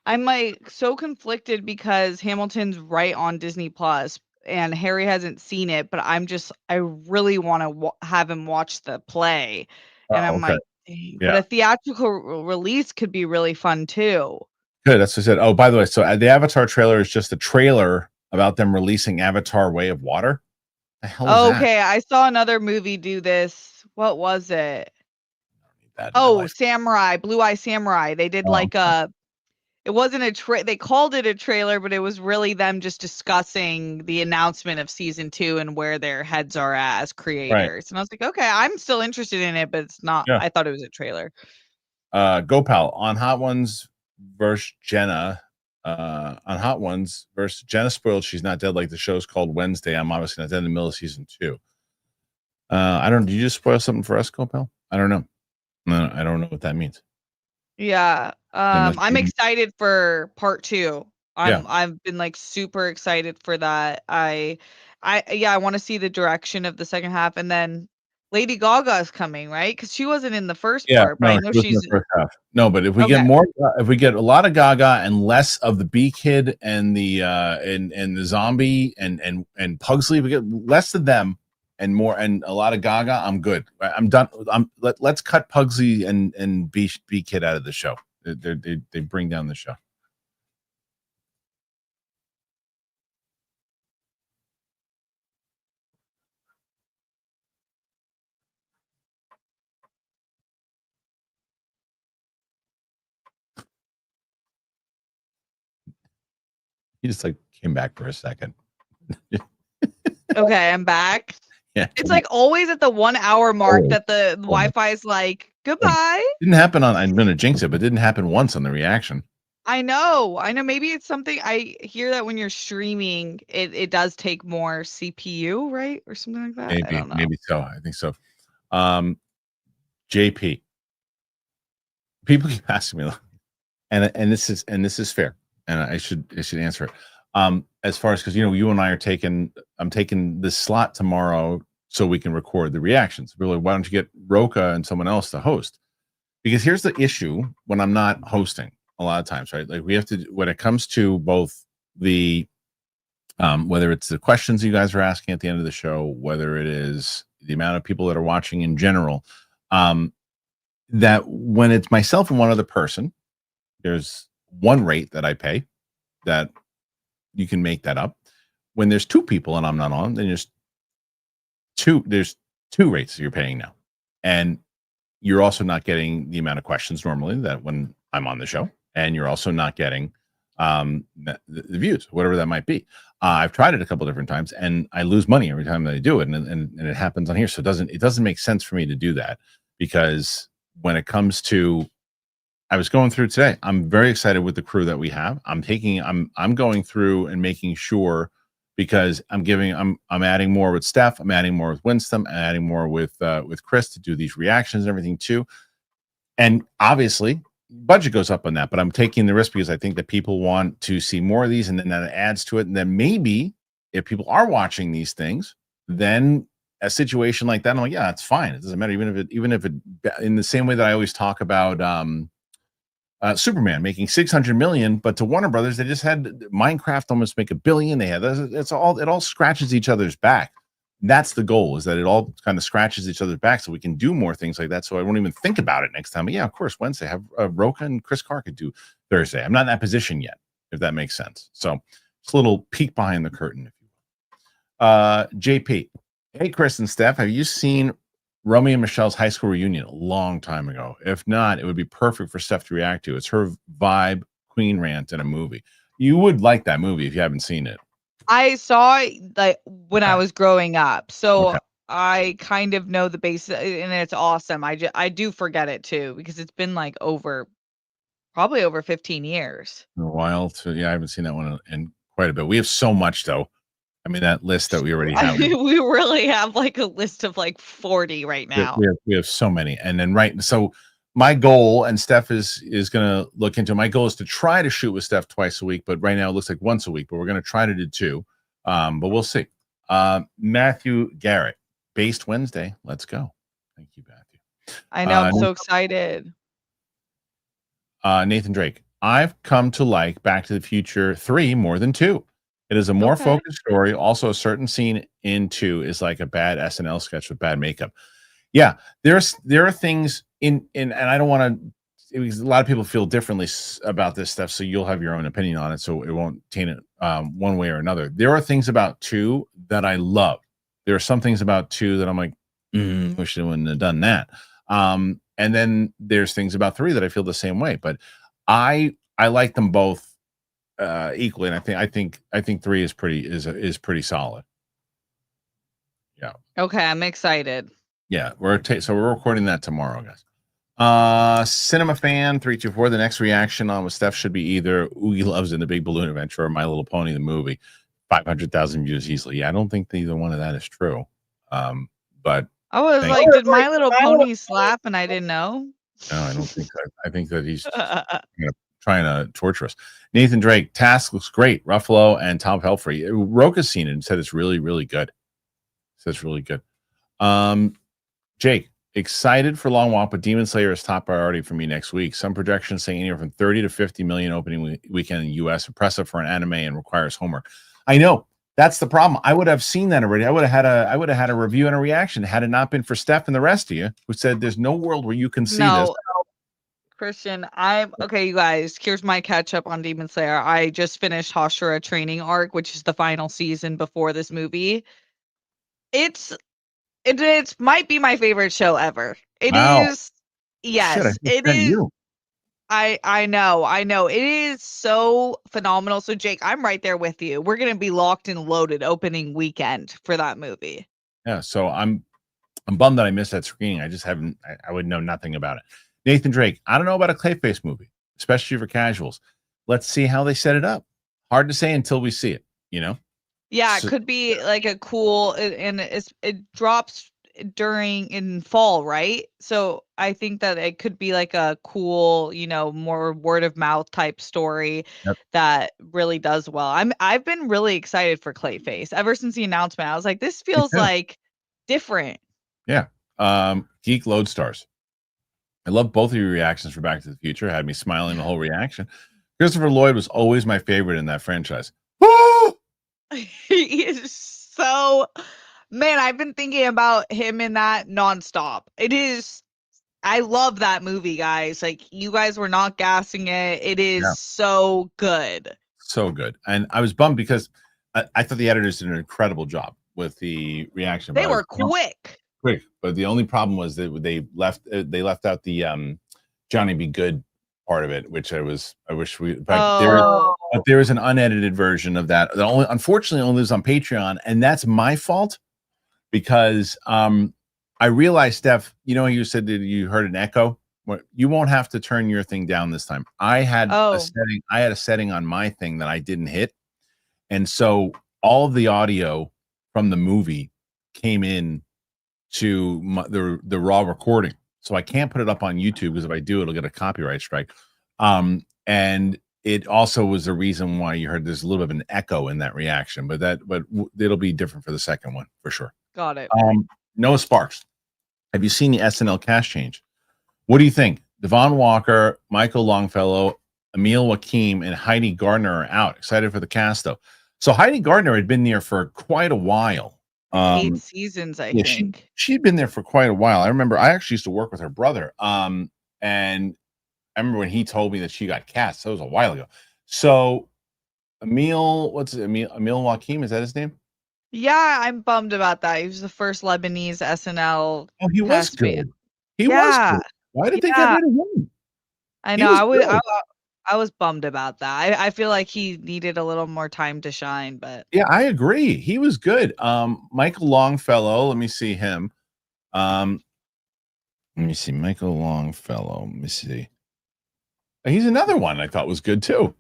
S2: I'm like so conflicted because Hamilton's right on Disney Plus and Harry hasn't seen it, but I really want to have him watch the play. And I'm like, dang. But a theatrical release could be really fun too.
S1: Good. That's what I said. Oh, by the way, so the Avatar trailer is just a trailer about them releasing Avatar: Way of Water. The hell is that?
S2: I saw another movie do this. What was it?
S1: bad in my life.
S2: Samurai, Blue Eye Samurai. They did like it wasn't they called it a trailer, but it was really them just discussing the announcement of season 2 and where their heads are at as creators. And I was like, okay, I'm still interested in it, but it's not.
S1: Yeah.
S2: I thought it was a trailer.
S1: Gopal on Hot Ones versus Jenna. On Hot Ones versus Jenna spoiled she's not dead like the show's called Wednesday. I'm obviously not dead in the middle of season 2. I don't. Did you just spoil something for us, Gopal? I don't know. No, I don't know what that means.
S2: Yeah. I'm excited for part 2. I've been like super excited for that. I want to see the direction of the second half, and then Lady Gaga is coming, right? Because she wasn't in the first part, but I know she's
S1: in the first half. No, but if we get more, if we get a lot of Gaga and less of the Bee Kid and the and the zombie and Pugsley, we get less of them and more and a lot of Gaga, I'm good. I'm done. Let's cut Pugsley and Bee Kid out of the show. They bring down the show. He just like came back for a second.
S2: Okay, I'm back.
S1: Yeah,
S2: it's like always at the 1 hour mark that the Wi-Fi is like goodbye.
S1: Didn't happen on. I'm gonna jinx it, but it didn't happen once on the reaction.
S2: I know. Maybe it's something I hear that when you're streaming, it does take more CPU, right, or something like that.
S1: Maybe,
S2: I don't know.
S1: Maybe so. I think so. JP. People keep asking me, and this is fair, and I should answer it. As far as because you and I are I'm taking this slot tomorrow so we can record the reactions. Really, why don't you get Roka and someone else to host? Because here's the issue when I'm not hosting a lot of times, right? Like we have to when it comes to both the whether it's the questions you guys are asking at the end of the show, whether it is the amount of people that are watching in general, that when it's myself and one other person, there's one rate that I pay that you can make that up. When there's 2 people and I'm not on, then there's two rates that you're paying now. And you're also not getting the amount of questions normally that when I'm on the show, and you're also not getting the views, whatever that might be. I've tried it a couple different times and I lose money every time that I do it. And it happens on here. So it doesn't make sense for me to do that, because when it comes to, I was going through today, I'm very excited with the crew that we have. I'm going through and making sure, because I'm adding more with Steph, I'm adding more with Winston, I'm adding more with Chris to do these reactions and everything too. And obviously budget goes up on that, but I'm taking the risk because I think that people want to see more of these, and then that adds to it. And then maybe if people are watching these things, then a situation like that, I'm like, yeah, it's fine. It doesn't matter. Even if it in the same way that I always talk about Superman making 600 million, but to Warner Brothers, they just had Minecraft almost make $1 billion. They had it all scratches each other's back. That's the goal, is that it all kind of scratches each other's back so we can do more things like that. So I won't even think about it next time. But yeah, of course, Wednesday, have Roka and Chris Carr could do Thursday. I'm not in that position yet, if that makes sense. So just a little peek behind the curtain, if you will. JP. Hey, Chris and Steph, have you seen Romy and Michelle's high school reunion? A long time ago. If not, it would be perfect for Steph to react to. It's her vibe, queen rant in a movie. You would like that movie if you haven't seen it.
S2: I saw it like when I was growing up, so I kind of know the basics, and it's awesome. I do forget it too, because it's been like probably over 15 years.
S1: A while to, I haven't seen that one in quite a bit. We have so much though. I mean, that list that we already have.
S2: We really have like a list of like 40 right now.
S1: We have so many, and then so my goal, and Steph is going to look into, my goal is to try to shoot with Steph twice a week, but right now it looks like once a week, but we're going to try to do 2. But we'll see. Matthew Garrett, Based Wednesday. Let's go. Thank you, Matthew.
S2: I know. I'm so excited.
S1: Nathan Drake. I've come to like Back to the Future 3 more than 2. It is a more focused story. Also, a certain scene in 2 is like a bad SNL sketch with bad makeup. Yeah, there are things in and I don't want to. A lot of people feel differently about this stuff, so you'll have your own opinion on it, so it won't taint it one way or another. There are things about 2 that I love. There are some things about 2 that I'm like, wish they wouldn't have done that. And then there's things about 3 that I feel the same way. But I like them both equally, and I think 3 is pretty solid. Yeah.
S2: Okay, I'm excited.
S1: Yeah, so we're recording that tomorrow, guys. Cinema fan 324. The next reaction on with Steph should be either Oogie Loves in the Big Balloon Adventure or My Little Pony the movie. 500,000 views easily. Yeah, I don't think either one of that is true. But
S2: I was like, did My Little Pony slap and I didn't know?
S1: No, I don't think so. I think that he's trying to torture us. Nathan Drake, Task looks great. Ruffalo and Tom Pelfrey. Roka's seen it and said it's really, really good. Says really good. Jake, excited for Long Walk, but Demon Slayer is top priority for me next week. Some projections saying anywhere from 30 to 50 million opening weekend in the U.S. Impressive for an anime and requires homework. I know. That's the problem. I would have seen that already. I would have had a review and a reaction had it not been for Steph and the rest of you who said there's no world where you can see this.
S2: Kristian, okay, you guys. Here's my catch up on Demon Slayer. I just finished Hashira training arc, which is the final season before this movie. It might be my favorite show ever. It is. Yes, it is. You. I know. It is so phenomenal. So Jake, I'm right there with you. We're gonna be locked and loaded opening weekend for that movie.
S1: Yeah, so I'm bummed that I missed that screening. I just haven't. I would know nothing about it. Nathan Drake, I don't know about a Clayface movie, especially for casuals. Let's see how they set it up. Hard to say until we see it. You know.
S2: Yeah, it could be like a cool, and it drops in fall, right? So I think that it could be like a cool, more word of mouth type story that really does well. I've been really excited for Clayface ever since the announcement. I was like, this feels like different.
S1: Yeah. Geek Lodestars. I love both of your reactions for Back to the Future. Had me smiling the whole reaction. Christopher Lloyd was always my favorite in that franchise.
S2: He is so, man, I've been thinking about him in that nonstop. I love that movie, guys. Like, you guys were not gassing it. It is so good. So good. And I was bummed because I thought the editors did an incredible job with the reaction. They were quick.
S1: But the only problem was that they left out the Johnny Be Good part of it, which I wish we. But there is an unedited version of that. Unfortunately, only lives on Patreon, and that's my fault because I realized, Steph, you said that you heard an echo. You won't have to turn your thing down this time. I had a setting on my thing that I didn't hit, and so all of the audio from the movie came in to the raw recording. So I can't put it up on YouTube because if I do, it'll get a copyright strike. And it also was the reason why you heard there's a little bit of an echo in that reaction, but it'll be different for the second one for sure.
S2: Got it.
S1: Noah Sparks, have you seen the SNL cast change? What do you think? Devon Walker, Michael Longfellow, Emil Wakim, and Heidi Gardner are out. Excited for the cast though. So Heidi Gardner had been there for quite a while.
S2: 8 seasons, I think.
S1: She'd been there for quite a while. I remember I actually used to work with her brother. And I remember when he told me that she got cast. That was a while ago. So Emil Wakim, is that his name?
S2: Yeah, I'm bummed about that. He was the first Lebanese SNL.
S1: Oh, he was good. He was good. Why did they get rid of him?
S2: I know. I was bummed about that. I feel like he needed a little more time to shine, but
S1: yeah, I agree. He was good. Michael Longfellow, let me see him. Let me see. Michael Longfellow. Let me see. He's another one I thought was good too.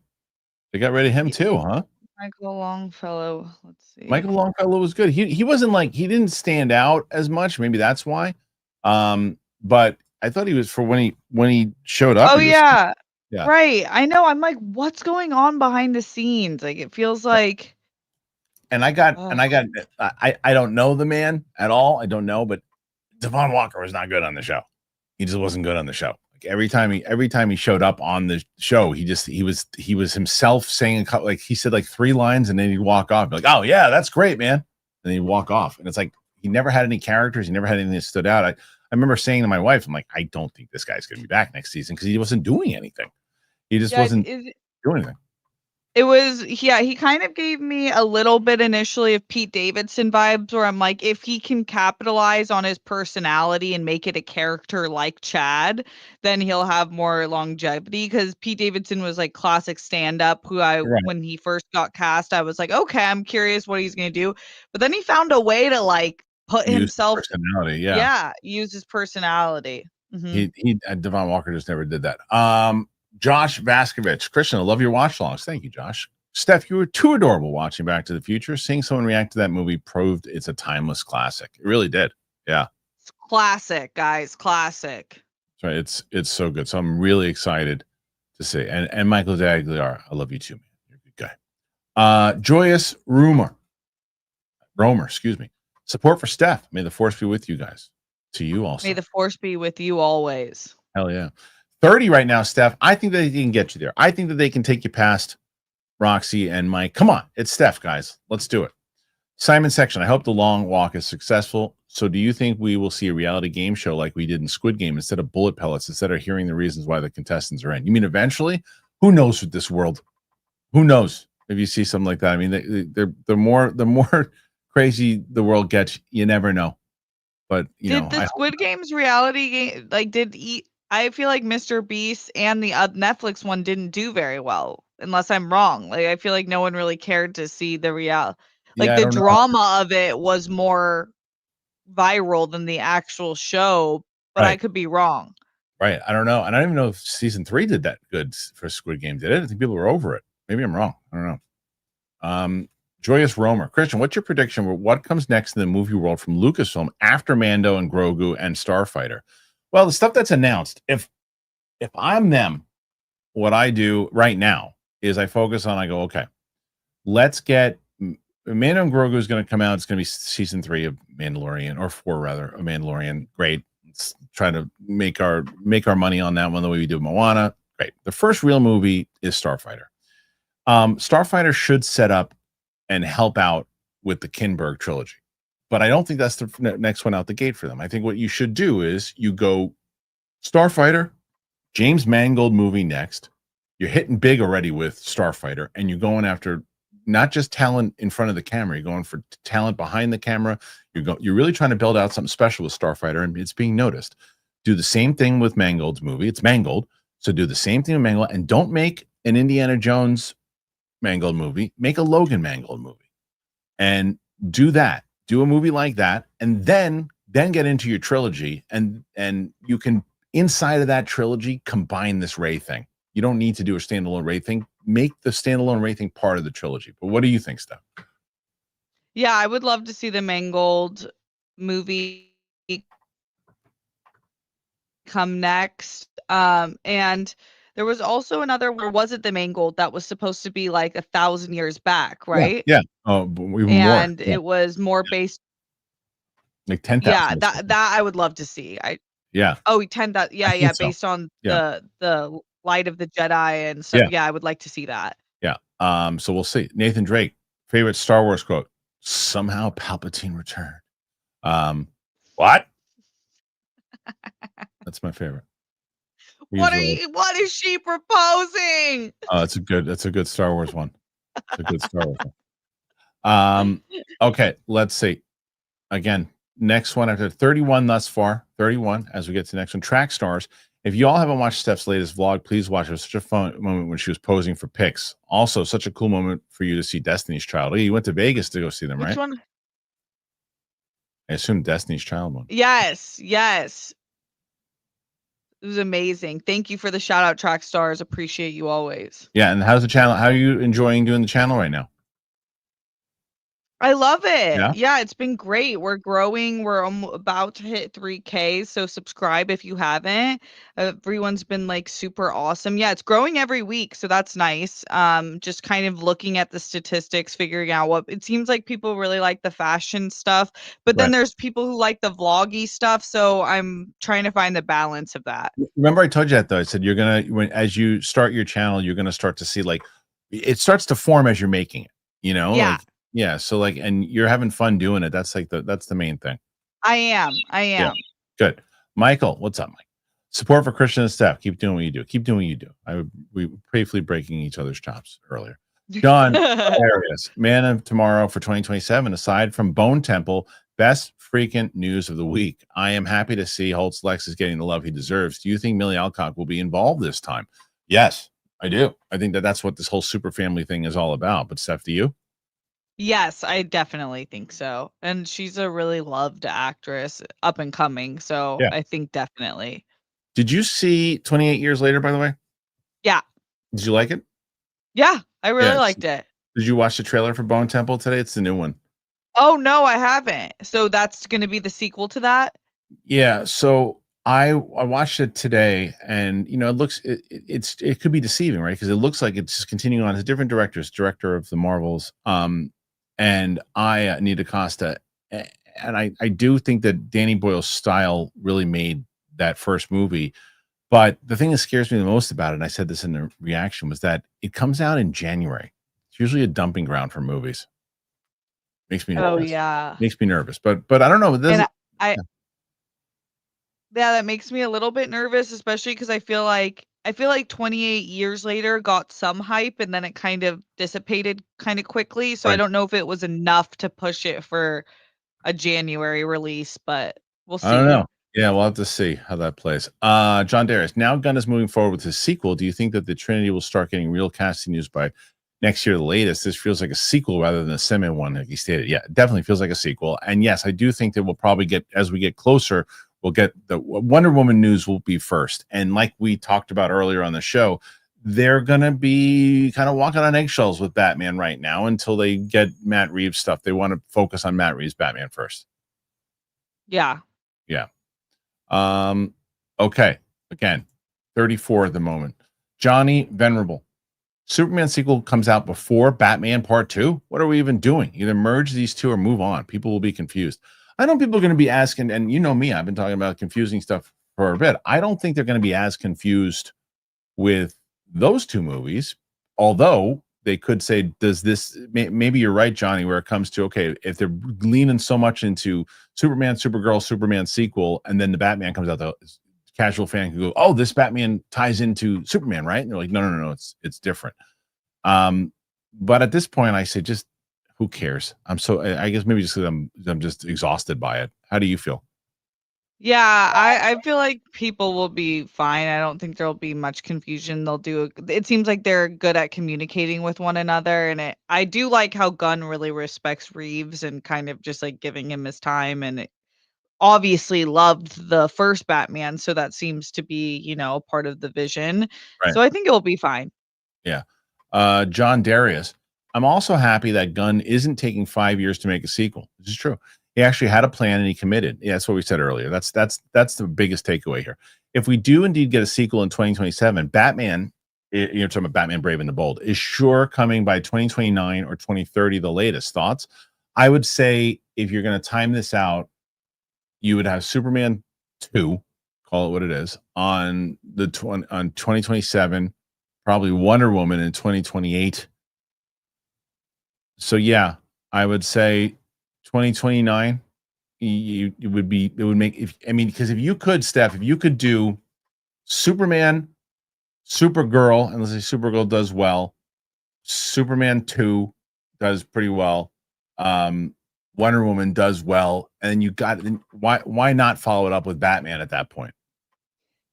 S1: They got rid of him too, huh?
S2: Michael Longfellow. Let's see.
S1: Michael Longfellow was good. He wasn't he didn't stand out as much. Maybe that's why. But I thought he was for when he showed up.
S2: Oh yeah. Yeah. Right. I know. I'm like, what's going on behind the scenes? Like, it feels like.
S1: And I don't know the man at all. I don't know, but Devon Walker was not good on the show. He just wasn't good on the show. Like every time he showed up on the show, he was himself saying a couple, he said 3 lines and then he'd walk off. Like, oh yeah, that's great, man. And he'd walk off. And it's like, he never had any characters. He never had anything that stood out. I remember saying to my wife, I'm like, I don't think this guy's going to be back next season because he wasn't doing anything. He just wasn't doing anything.
S2: It was, yeah, he kind of gave me a little bit initially of Pete Davidson vibes where I'm like, if he can capitalize on his personality and make it a character like Chad, then he'll have more longevity. Because Pete Davidson was like classic stand-up, who
S1: Right.
S2: when he first got cast, I was like, okay, I'm curious what he's gonna do. But then he found a way to like put
S1: Use
S2: himself,
S1: personality, yeah.
S2: use his personality.
S1: He Devon Walker just never did that. Josh Vaskovich, Kristian, I love your watch longs. Thank you, Josh. Steph, you were too adorable watching Back to the Future. Seeing someone react to that movie proved it's a timeless classic. It really did. Yeah.
S2: It's classic, guys. Classic.
S1: That's right. It's so good. So I'm really excited to see. And Michael Dagliar, I love you too, man. You're a good guy. Joyous Romer, excuse me. Support for Steph. May the force be with you guys. To you also.
S2: May the force be with you always.
S1: Hell yeah. 30 right now, Steph. I think that they can get you there. I think that they can take you past Roxy and Mike. Come on. It's Steph, guys. Let's do it. Simon Section. I hope the long walk is successful. So do you think we will see a reality game show like we did in Squid Game instead of bullet pellets, instead of hearing the reasons why the contestants are in? You mean eventually? Who knows with this world? Who knows if you see something like that? I mean, the more crazy the world gets, you never know. But
S2: did the Squid Games reality game I feel like Mr. Beast and the Netflix one didn't do very well, unless I'm wrong. Like I feel like no one really cared to see the the drama of it was more viral than the actual show, but I could be wrong.
S1: Right. I don't know. And I don't even know if season 3 did that good for Squid Game. Did it? I think people were over it. Maybe I'm wrong. I don't know. Joyous Romer. Kristian, what's your prediction? What comes next in the movie world from Lucasfilm after Mando and Grogu and Starfighter? Well, the stuff that's announced, if I'm them, what I do right now is I focus on, I go, okay, let's get Mando and Grogu is going to come out. It's going to be season 3 of Mandalorian, or 4 rather, of Mandalorian. Great. Let's try to make our money on that one the way we do Moana. Great. The first real movie is Starfighter. Starfighter should set up and help out with the Kinberg trilogy. But I don't think that's the next one out the gate for them. I think what you should do is you go Starfighter, James Mangold movie next. You're hitting big already with Starfighter, and you're going after not just talent in front of the camera. You're going for talent behind the camera. You're really trying to build out something special with Starfighter, and it's being noticed. Do the same thing with Mangold's movie. It's Mangold, so do the same thing with Mangold, and don't make an Indiana Jones Mangold movie. Make a Logan Mangold movie, and do that. Do a movie like that, and then get into your trilogy, and you can, inside of that trilogy, combine this Rey thing. You don't need to do a standalone Rey thing. Make the standalone Rey thing part of the trilogy. But what do you think, Steph?
S2: Yeah, I would love to see the Mangold movie come next. And there was also another, where was it the Mangold that was supposed to be like 1,000 years back, right?
S1: Yeah. Oh, even
S2: and
S1: more.
S2: It was more based
S1: like 10,000.
S2: Yeah, that I would love to see.
S1: Yeah.
S2: Oh, 10,000. Yeah,
S1: so.
S2: Based on the Light of the Jedi and stuff. Yeah, I would like to see that.
S1: Yeah. So we'll see. Nathan Drake, favorite Star Wars quote: "Somehow Palpatine returned." What? That's my favorite.
S2: What is she proposing?
S1: That's a good Star Wars one. It's a good Star Wars one. Okay, let's see. Again, next one after 31 thus far. 31 as we get to the next one. Track stars. If you all haven't watched Steph's latest vlog, please watch. It was such a fun moment when she was posing for pics. Also, such a cool moment for you to see Destiny's Child. Oh, you went to Vegas to go see them, right?
S2: Which one?
S1: I assume Destiny's Child one.
S2: Yes. It was amazing. Thank you for the shout out, Track Stars. Appreciate you always.
S1: Yeah, and how's the channel? How are you enjoying doing the channel right now?
S2: I love it. Yeah, it's been great. We're growing. We're about to hit 3K. So subscribe if you haven't. Everyone's been like super awesome. Yeah, it's growing every week. So that's nice. Just kind of looking at the statistics, figuring out what it seems like people really like the fashion stuff. But then there's people who like the vloggy stuff. So I'm trying to find the balance of that.
S1: Remember, I told you that though. I said as you start your channel, you're gonna start to see like it starts to form as you're making it.
S2: Yeah.
S1: Yeah, so like, and you're having fun doing it. That's like that's the main thing.
S2: I am.
S1: Yeah. Good. Michael, what's up, Mike? Support for Kristian and Steph. Keep doing what you do. Keep doing what you do. We were briefly breaking each other's chops earlier. John, hilarious. Man of Tomorrow for 2027. Aside from Bone Temple, best freaking news of the week. I am happy to see Holtz Lex is getting the love he deserves. Do you think Millie Alcock will be involved this time? Yes, I do. I think that's what this whole super family thing is all about. But Steph, do you?
S2: Yes, I definitely think so. And she's a really loved actress, up and coming. So
S1: Yeah.
S2: I think definitely.
S1: Did you see 28 Years Later, by the way?
S2: Yeah.
S1: Did you like it?
S2: Yeah, I really
S1: Yes.
S2: liked it.
S1: Did you watch the trailer for Bone Temple today? It's the new one.
S2: Oh, no, I haven't. So that's going to be the sequel to that?
S1: Yeah, so I watched it today, and it could be deceiving, right? Because it looks like it's just continuing on. It's different director of the Marvels, and Nita Costa, and I do think that Danny Boyle's style really made that first movie. But the thing that scares me the most about it, and I said this in the reaction, was that it comes out in January. It's usually a dumping ground for movies. Makes me
S2: Oh,
S1: nervous.
S2: yeah.
S1: Makes me nervous. But I don't know. It doesn't.
S2: And yeah, that makes me a little bit nervous, especially because I feel like 28 years later got some hype and then it kind of dissipated kind of quickly. So I
S1: Right.
S2: don't know if it was enough to push it for a January release, but we'll see.
S1: I don't know. Yeah, we'll have to see how that plays. John Darius, now Gunn is moving forward with his sequel. Do you think that the Trinity will start getting real casting news by next year, the latest? This feels like a sequel rather than a semi one, like he stated. Yeah, it definitely feels like a sequel. And yes, I do think that we'll probably get, as we get closer, we'll get the Wonder Woman news will be first. And like we talked about earlier on the show, they're going to be kind of walking on eggshells with Batman right now until they get Matt Reeves stuff. They want to focus on Matt Reeves' Batman first.
S2: Yeah.
S1: Yeah. Okay. Again, 34 at the moment. Johnny Venerable. Superman sequel comes out before Batman Part 2. What are we even doing? Either merge these two or move on. People will be confused. I know people are going to be asking, and you know me, I've been talking about confusing stuff for a bit. I don't think they're going to be as confused with those two movies, although they could say, does this, maybe you're right, Johnny, where it comes to, okay, if they're leaning so much into Superman, Supergirl, Superman sequel, and then the Batman comes out, the casual fan can go, oh, this Batman ties into Superman, right? And they're like, no, it's different. But at this point, I say, just who cares? I guess maybe just because I'm just exhausted by it. How do you feel?
S2: Yeah, I feel like people will be fine. I don't think there'll be much confusion. It seems like they're good at communicating with one another, and I do like how Gunn really respects Reeves and kind of just like giving him his time, and obviously loved the first Batman, so that seems to be, a part of the vision.
S1: Right.
S2: So I think it'll be fine.
S1: Yeah. John Darius. I'm also happy that Gunn isn't taking 5 years to make a sequel. This is true. He actually had a plan and he committed. Yeah, that's what we said earlier. That's the biggest takeaway here. If we do indeed get a sequel in 2027, Batman, you're talking about Batman Brave and the Bold, is sure coming by 2029 or 2030, the latest. Thoughts? I would say if you're going to time this out, you would have Superman 2, call it what it is, on 2027, probably Wonder Woman in 2028. So yeah, I would say 2029. It would make, because if you could, Steph, if you could do Superman, Supergirl, and let's say Supergirl does well, Superman 2 does pretty well, Wonder Woman does well, and you got, why not follow it up with Batman at that point?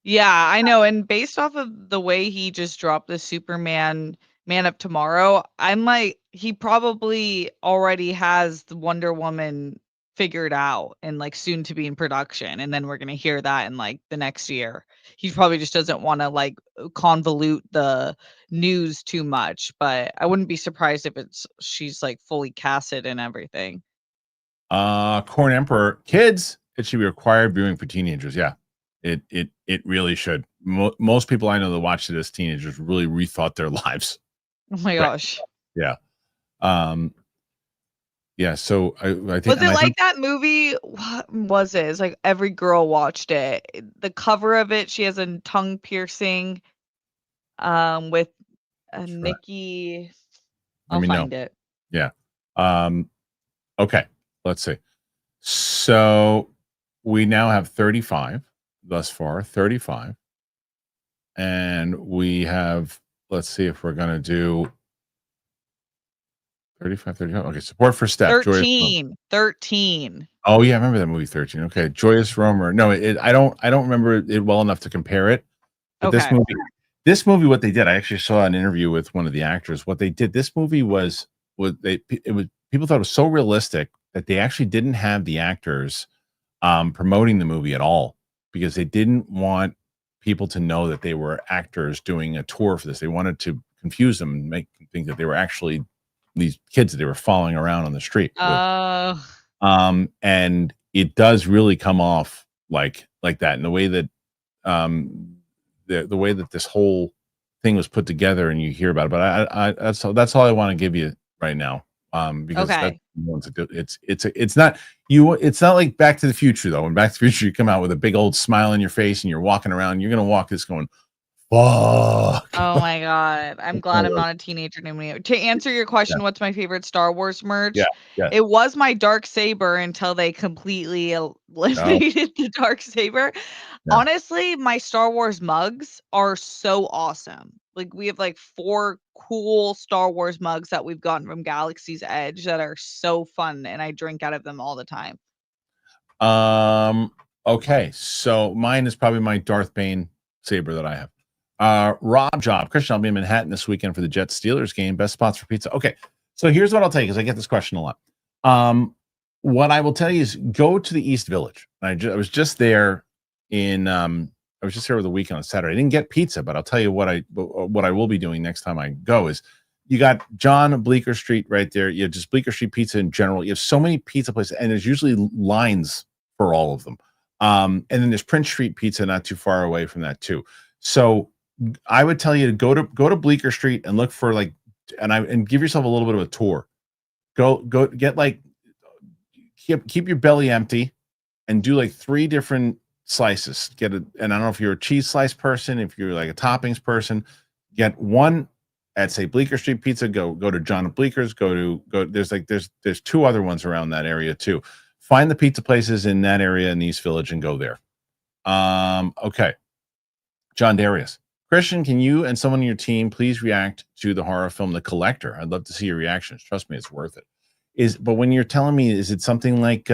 S2: Yeah, I know. And based off of the way he just dropped the Superman Man of Tomorrow, I'm like, he probably already has the Wonder Woman figured out and like soon to be in production. And then we're gonna hear that in like the next year. He probably just doesn't want to like convolute the news too much. But I wouldn't be surprised if she's like fully casted and everything.
S1: Corn Emperor, kids, it should be required viewing for teenagers. Yeah, it really should. Most people I know that watched it as teenagers really rethought their lives.
S2: Oh my gosh.
S1: Yeah. Yeah. So I think,
S2: Was it like that movie? What was it? It's like every girl watched it. The cover of it, she has a tongue piercing, with a Nikki. I'll find it.
S1: Yeah. Okay. Let's see. So we now have 35 thus far, 35. And we have, let's see if we're going to do 35, 35. Okay, support for Steph.
S2: 13.
S1: Oh yeah, I remember that movie 13. Okay, Joyous Romer. No, I don't remember it well enough to compare it. But
S2: Okay.
S1: this movie, what they did, I actually saw an interview with one of the actors. What they did, this movie was people thought it was so realistic that they actually didn't have the actors promoting the movie at all because they didn't want people to know that they were actors doing a tour for this. They wanted to confuse them and make them think that they were actually these kids that they were following around on the street. And it does really come off like that, and the way that the way that this whole thing was put together and you hear about it. But I that's all I want to give you right now. Because it's not like Back to the Future though. In Back to the Future, you come out with a big old smile on your face and you're walking around. You're gonna walk this going, fuck.
S2: Oh my god! I'm glad I'm not a teenager anymore. To answer your question, what's my favorite Star Wars merch?
S1: Yeah.
S2: It was my dark saber until they completely eliminated the dark saber. Yeah. Honestly, my Star Wars mugs are so awesome. Like we have like 4 cool Star Wars mugs that we've gotten from Galaxy's Edge that are so fun, and I drink out of them all the time.
S1: Okay, so mine is probably my Darth Bane saber that I have. Rob Job, Kristian, I'll be in Manhattan this weekend for the Jets Steelers game. Best spots for pizza. Okay, so here's what I'll tell you because I get this question a lot. What I will tell you is go to the East Village. I was just there I was just there over the weekend on Saturday. I didn't get pizza, but I'll tell you what I will be doing next time I go is you got John Bleecker Street right there. You have just Bleecker Street Pizza in general. You have so many pizza places, and there's usually lines for all of them. And then there's Prince Street Pizza not too far away from that too. So I would tell you to go to Bleecker Street and look for and give yourself a little bit of a tour. Go get keep your belly empty and do 3 different slices. And I don't know if you're a cheese slice person, if you're like a toppings person, get one at say Bleecker Street Pizza, go to John Bleeker's, go there's 2 other ones around that area too. Find the pizza places in that area in East Village and go there. Okay. John Darius. Kristian, can you and someone on your team please react to the horror film The Collector? I'd love to see your reactions. Trust me, it's worth it. But when you're telling me, is it something like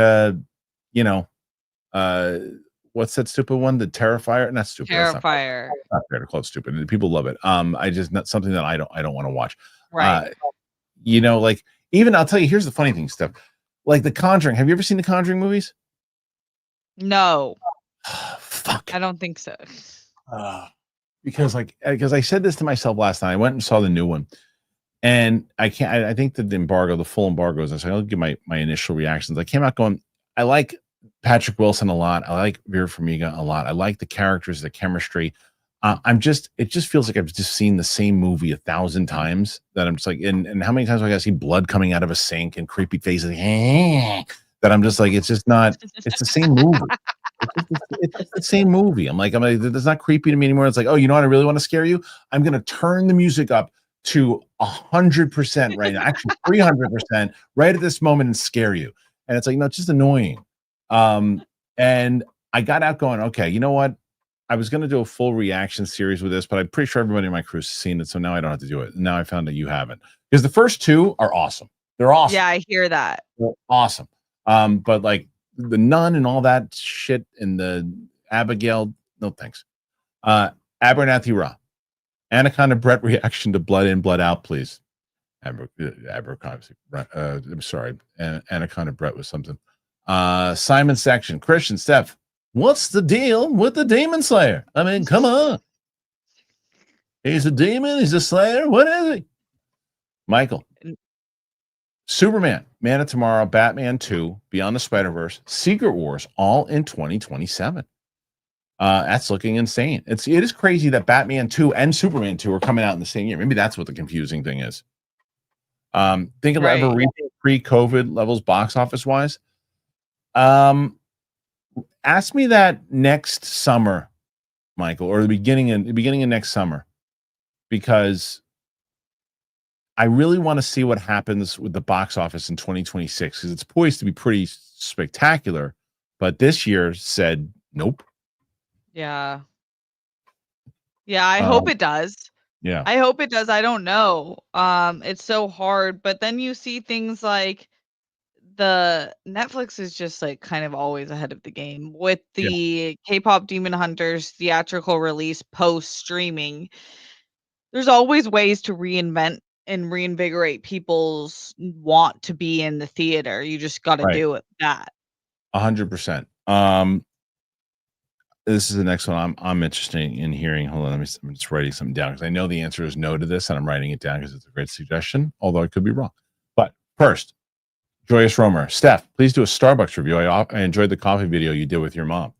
S1: what's that stupid one? The Terrifier? Not stupid.
S2: Terrifier.
S1: Not fair to call it stupid. People love it. I just not something that I don't want to watch.
S2: Right.
S1: Even I'll tell you, here's the funny thing, Steph. Like The Conjuring. Have you ever seen the Conjuring movies?
S2: No.
S1: Fuck.
S2: I don't think so.
S1: Because I said this to myself last night. I went and saw the new one. And I think that the full embargo is, I'll give my initial reactions. I came out going, I like Patrick Wilson a lot. I like Vera Farmiga a lot. I like the characters, the chemistry. It just feels like I've just seen the same movie 1,000 times that I'm just like, and how many times do I gotta see blood coming out of a sink and creepy faces that I'm just like, it's just not, it's the same movie. It's the same movie. I'm like, it's not creepy to me anymore. It's like, oh, you know what? I really want to scare you. I'm going to turn the music up to 100% right now, actually 300% right at this moment and scare you. And it's like, no, it's just annoying. And I got out going, okay, you know what? I was going to do a full reaction series with this, but I'm pretty sure everybody in my crew has seen it. So now I don't have to do it. Now I found that you haven't, because the first 2 are awesome. They're awesome.
S2: Yeah, I hear that.
S1: They're awesome. But the Nun and all that shit and the Abigail, no thanks. Abernathy Ra. Anaconda Brett reaction to Blood In, Blood Out, please. I'm sorry. Anaconda Brett was something. Simon Section. Kristian, Steph, what's the deal with the Demon Slayer? I mean, come on. He's a demon. He's a slayer. What is he? Michael. Superman, Man of Tomorrow, Batman 2, Beyond the Spider-Verse, Secret Wars, all in 2027. That's looking insane. It is crazy that Batman 2 and Superman 2 are coming out in the same year. Maybe that's what the confusing thing is. Think about ever reaching pre-COVID levels box office wise. Ask me that next summer, Michael, or the beginning of next summer, because I really want to see what happens with the box office in 2026, because it's poised to be pretty spectacular. But this year said nope.
S2: Yeah. Yeah, I hope it does.
S1: Yeah.
S2: I hope it does. I don't know. It's so hard, but then you see things like the Netflix is just like kind of always ahead of the game with
S1: Yeah.
S2: the K-pop Demon Hunters theatrical release post streaming. There's always ways to reinvent and reinvigorate people's want to be in the theater. You just got to
S1: Right.
S2: do it that.
S1: 100%. This is the next one I'm interested in hearing. Hold on, I'm just writing something down because I know the answer is no to this, and I'm writing it down because it's a great suggestion, although I could be wrong. But first, Joyous Romer, Steph, please do a Starbucks review. I enjoyed the coffee video you did with your mom.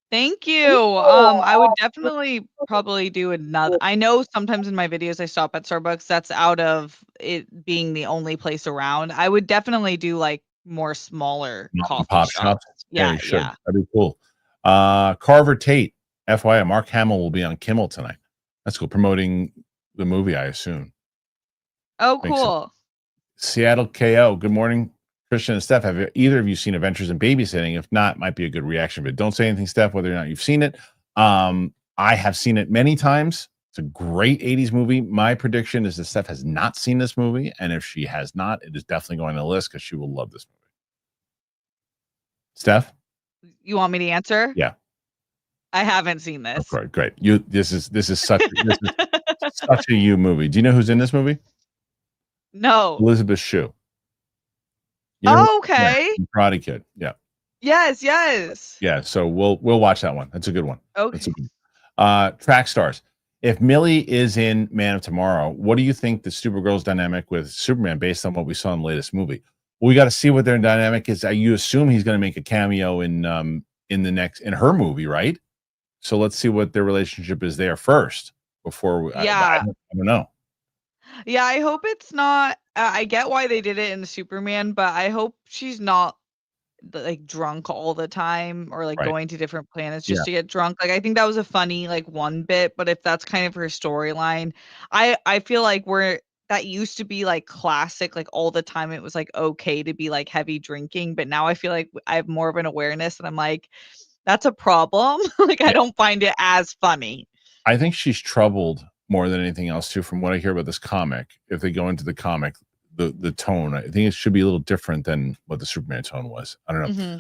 S2: Thank you. I would definitely probably do another. I know sometimes in my videos I stop at Starbucks. That's out of it being the only place around. I would definitely do like more smaller
S1: Mom and
S2: coffee
S1: pop
S2: shops.
S1: shops. Yeah, you should.
S2: Yeah.
S1: That'd be cool. Carver Tate, FYI, Mark Hamill will be on Kimmel tonight. That's cool. Promoting the movie, I assume.
S2: Oh,
S1: Makes sense.
S2: cool.
S1: Seattle KO. Good morning, Kristian and Steph. Have either of you seen Adventures in Babysitting? If not, might be a good reaction. But don't say anything, Steph, whether or not you've seen it. I have seen it many times. It's a great 80s movie. My prediction is that Steph has not seen this movie. And if she has not, it is definitely going on the list because she will love this movie. Steph?
S2: You want me to answer?
S1: Yeah.
S2: I haven't seen this.
S1: Okay, great. This is such such a you movie. Do you know who's in this movie?
S2: No.
S1: Elizabeth Shue.
S2: Oh, okay.
S1: Yeah, Karate Kid. Yeah.
S2: Yes, yes.
S1: Yeah. So we'll watch that one. That's a good one.
S2: Okay.
S1: That's a good one. Track stars. If Millie is in Man of Tomorrow, what do you think the Supergirl's dynamic with Superman based on what we saw in the latest movie? Well, we got to see what their dynamic is. You assume he's going to make a cameo in her movie, right? So let's see what their relationship is there first before we.
S2: Yeah.
S1: I don't know.
S2: Yeah, I hope it's not. I get why they did it in the Superman, but I hope she's not like drunk all the time or like
S1: Right.
S2: going to different planets just to get drunk. Like I think that was a funny like one bit, but if that's kind of her storyline, I feel like that used to be like classic, like all the time it was like okay to be like heavy drinking, but now I feel like I have more of an awareness and I'm like, that's a problem. Like I don't find it as funny.
S1: I think she's troubled more than anything else too, from what I hear about this comic. If they go into the comic, the tone, I think it should be a little different than what the Superman tone was. I don't know.
S2: Mm-hmm.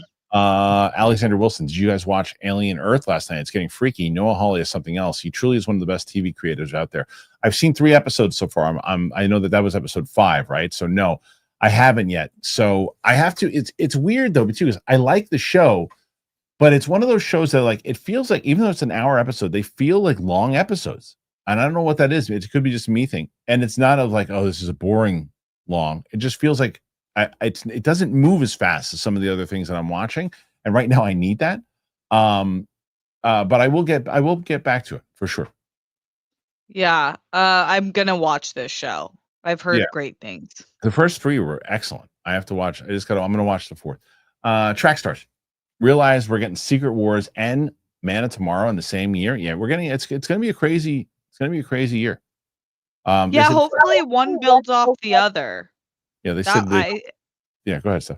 S1: Alexander Wilson, did you guys watch Alien Earth last night? It's getting freaky. Noah Hawley is something else. He truly is one of the best TV creators out there. I've seen 3 episodes so far. I know that was episode 5, right? So no, I haven't yet. So I have to. It's weird though, because I like the show, but it's one of those shows that like it feels like even though it's an hour episode, they feel like long episodes, and I don't know what that is. It could be just me thing, and it's not of like, oh, this is a boring long. It just feels like it doesn't move as fast as some of the other things that I'm watching, and right now I need that. But I will get back to it for sure.
S2: Yeah, I'm gonna watch this show. I've heard great things.
S1: The first 3 were excellent. I have to watch. I'm gonna watch the 4th. Track stars. Realize we're getting Secret Wars and Man of Tomorrow in the same year. Yeah, we're getting it's gonna be a crazy year.
S2: Yeah, hopefully one builds off the other.
S1: Yeah, they said yeah, go ahead, Steph.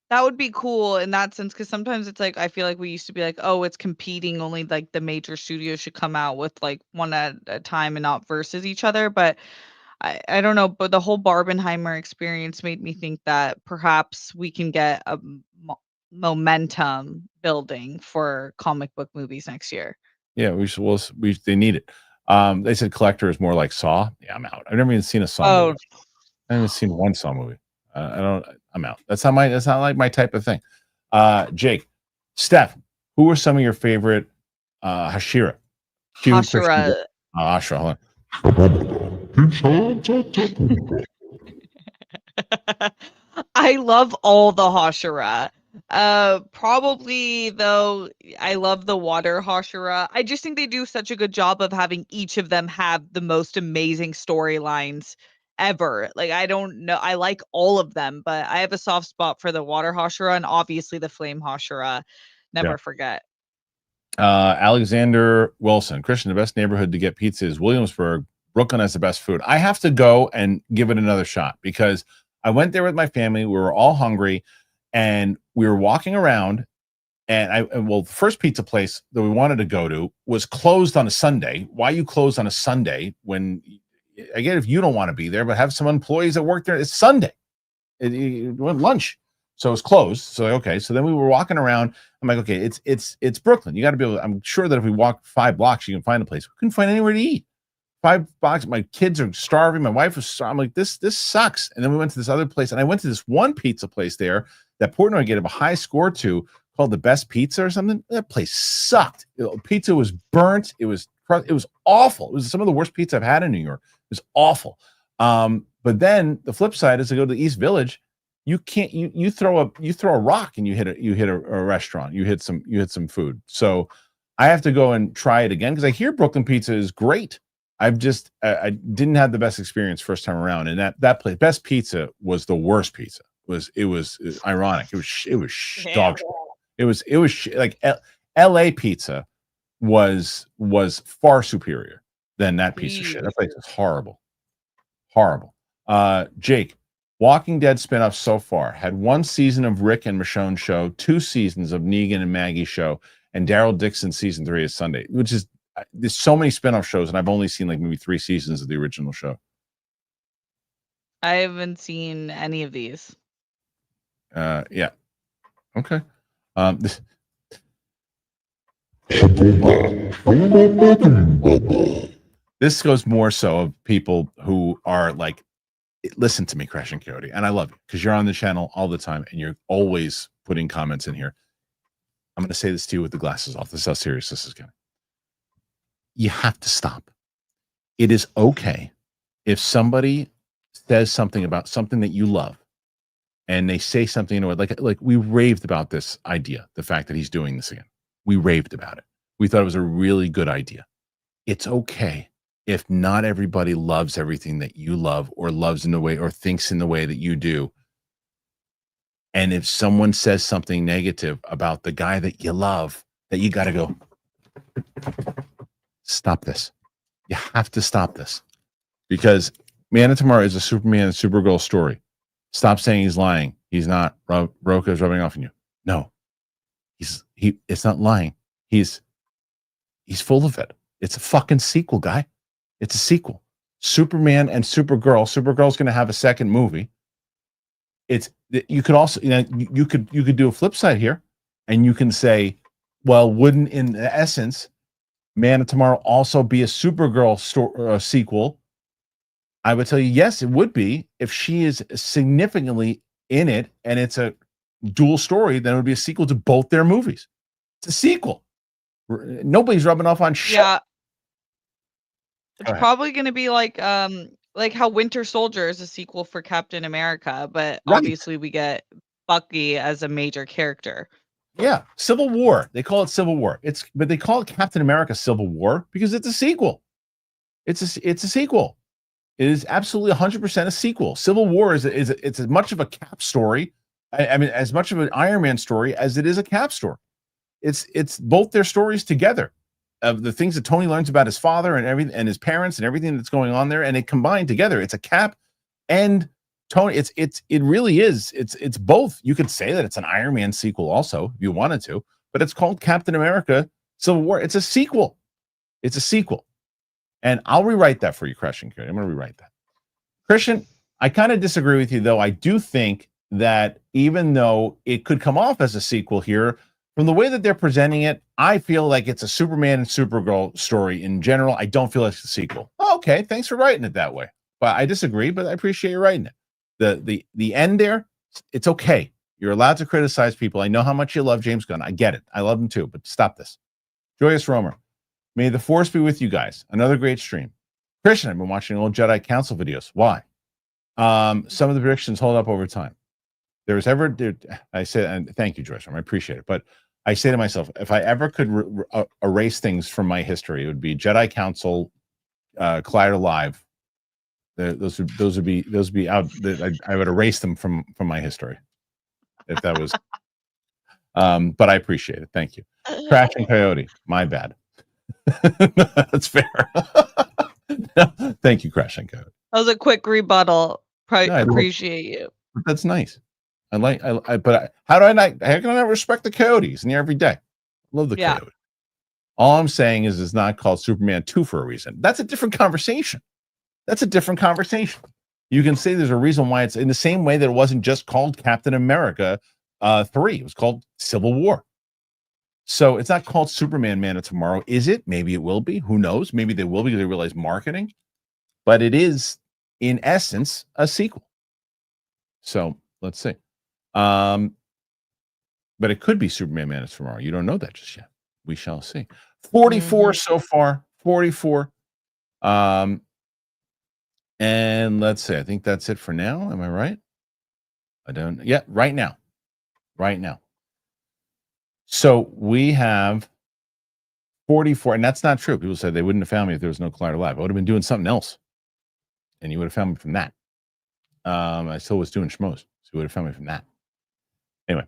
S2: That would be cool in that sense, because sometimes it's like I feel like we used to be like, oh, it's competing, only like the major studios should come out with like one at a time and not versus each other. But I don't know, but the whole Barbenheimer experience made me think that perhaps we can get a momentum building for comic book movies next year.
S1: Yeah, they need it. They said Collector is more like Saw. Yeah, I'm out. I've never even seen a Saw movie. I haven't seen one Saw movie. I'm out. That's not like my type of thing. Jake, Steph, who are some of your favorite Hashira?
S2: Hashira.
S1: Ashra, hold on.
S2: I love all the Hashira. Probably though, I love the water Hashira. I just think they do such a good job of having each of them have the most amazing storylines ever. Like I don't know, I like all of them, but I have a soft spot for the water Hashira and obviously the flame Hashira. Never forget.
S1: Alexander Wilson, Kristian, the best neighborhood to get pizza is Williamsburg. Brooklyn has the best food. I have to go and give it another shot because I went there with my family. We were all hungry and we were walking around the first pizza place that we wanted to go to was closed on a Sunday. Why you close on a Sunday when, again, if you don't want to be there, but have some employees that work there, it's Sunday. It went lunch. So it's closed. So, okay. So then we were walking around. I'm like, okay, it's Brooklyn. You got to be able to, I'm sure that if we walk 5 blocks, you can find a place. We couldn't find anywhere to eat. 5 blocks. My kids are starving. My wife was starving. I'm like, this sucks. And then we went to this other place, and I went to this one pizza place there that Portnoy gave a high score to, called the Best Pizza or something. That place sucked. Pizza was burnt. It was awful. It was some of the worst pizza I've had in New York. It was awful. But then the flip side is to go to the East Village. You can't, you throw a rock and you hit a restaurant. You hit some food. So I have to go and try it again, because I hear Brooklyn pizza is great. I didn't have the best experience first time around, and that place, Best Pizza, was the worst pizza. It was ironic. It was dog shit. It was like LA pizza was far superior than that piece of shit. That place is horrible. Jake, Walking Dead spinoff so far had 1 season of Rick and Michonne show, 2 seasons of Negan and Maggie show, and Daryl Dixon season 3 is Sunday, which is, there's so many spinoff shows, and I've only seen like maybe 3 seasons of the original show.
S2: I haven't seen any of these.
S1: Yeah. Okay. This goes more so of people who are like, listen to me, Crash and Coyote, and I love you because you're on the channel all the time and you're always putting comments in here. I'm going to say this to you with the glasses off. This is how serious this is getting. You have to stop. It is okay if somebody says something about something that you love, and they say something in a way like we raved about this idea, the fact that he's doing this again. We raved about it. We thought it was a really good idea. It's okay if not everybody loves everything that you love, or loves in the way, or thinks in the way that you do. And if someone says something negative about the guy that you love, that you got to go, stop this. You have to stop this, because Man of Tomorrow is a Superman and Supergirl story. Stop saying he's lying. He's not. Roka is rubbing off on you. No, it's not lying. He's full of it. It's a fucking sequel, guy. It's a sequel. Superman and Supergirl. Supergirl's going to have a second movie. You could also, you could do a flip side here, and you can say, well, wouldn't, in essence, Man of Tomorrow also be a Supergirl sequel? I would tell you, yes, it would be, if she is significantly in it and it's a dual story. Then it would be a sequel to both their movies. It's a sequel. Nobody's rubbing off on shit.
S2: Yeah. It's probably going to be like how Winter Soldier is a sequel for Captain America, but obviously we get Bucky as a major character.
S1: Yeah, Civil War. They call it Civil War. But they call it Captain America Civil War because it's a sequel. It's a sequel. It is absolutely 100% a sequel. Civil War it's as much of a Cap story. I mean, as much of an Iron Man story as it is a Cap story. It's both their stories together, of the things that Tony learns about his father and everything, and his parents and everything that's going on there, and it combined together. It's a Cap and Tony. It really is. It's both. You could say that it's an Iron Man sequel also if you wanted to, but it's called Captain America Civil War. It's a sequel. It's a sequel. And I'll rewrite that for you, Kristian. I'm going to rewrite that. Kristian, I kind of disagree with you, though. I do think that even though it could come off as a sequel here, from the way that they're presenting it, I feel like it's a Superman and Supergirl story in general. I don't feel like it's a sequel. Oh, okay, thanks for writing it that way. But I disagree, but I appreciate you writing it. The end there, it's okay. You're allowed to criticize people. I know how much you love James Gunn. I get it. I love him too, but stop this. Joyous Romer, may the force be with you guys. Another great stream. Kristian, I've been watching old Jedi Council videos. Why? Some of the predictions hold up over time. I said, and thank you, Joyce Romer. I appreciate it. But I say to myself, if I ever could erase things from my history, it would be Jedi Council, Collider Live. Those would be out. I would erase them from my history, if that was. But I appreciate it. Thank you. Crash and Coyote. My bad. That's fair. Thank you, Crash and Coyote.
S2: That was a quick rebuttal. Appreciate you.
S1: That's nice. But how do I not? How can I not respect the Coyotes in here every day? Love the Coyotes. All I'm saying is it's not called Superman 2 for a reason. That's a different conversation. You can say there's a reason why it's in the same way that it wasn't just called Captain America 3. It was called Civil War. So it's not called Superman Man of Tomorrow, is it? Maybe it will be. Who knows? Maybe they will because they realize marketing. But it is, in essence, a sequel. So let's see. But it could be Superman Man of Tomorrow. You don't know that just yet. We shall see. 44 so far. 44. And let's see. I think that's it for now. Am I right? I don't. Yeah, right now. So we have 44, and that's not true. People said they wouldn't have found me if there was no Collider Live. I would have been doing something else, and you would have found me from that. I still was doing schmoes, so you would have found me from that. Anyway,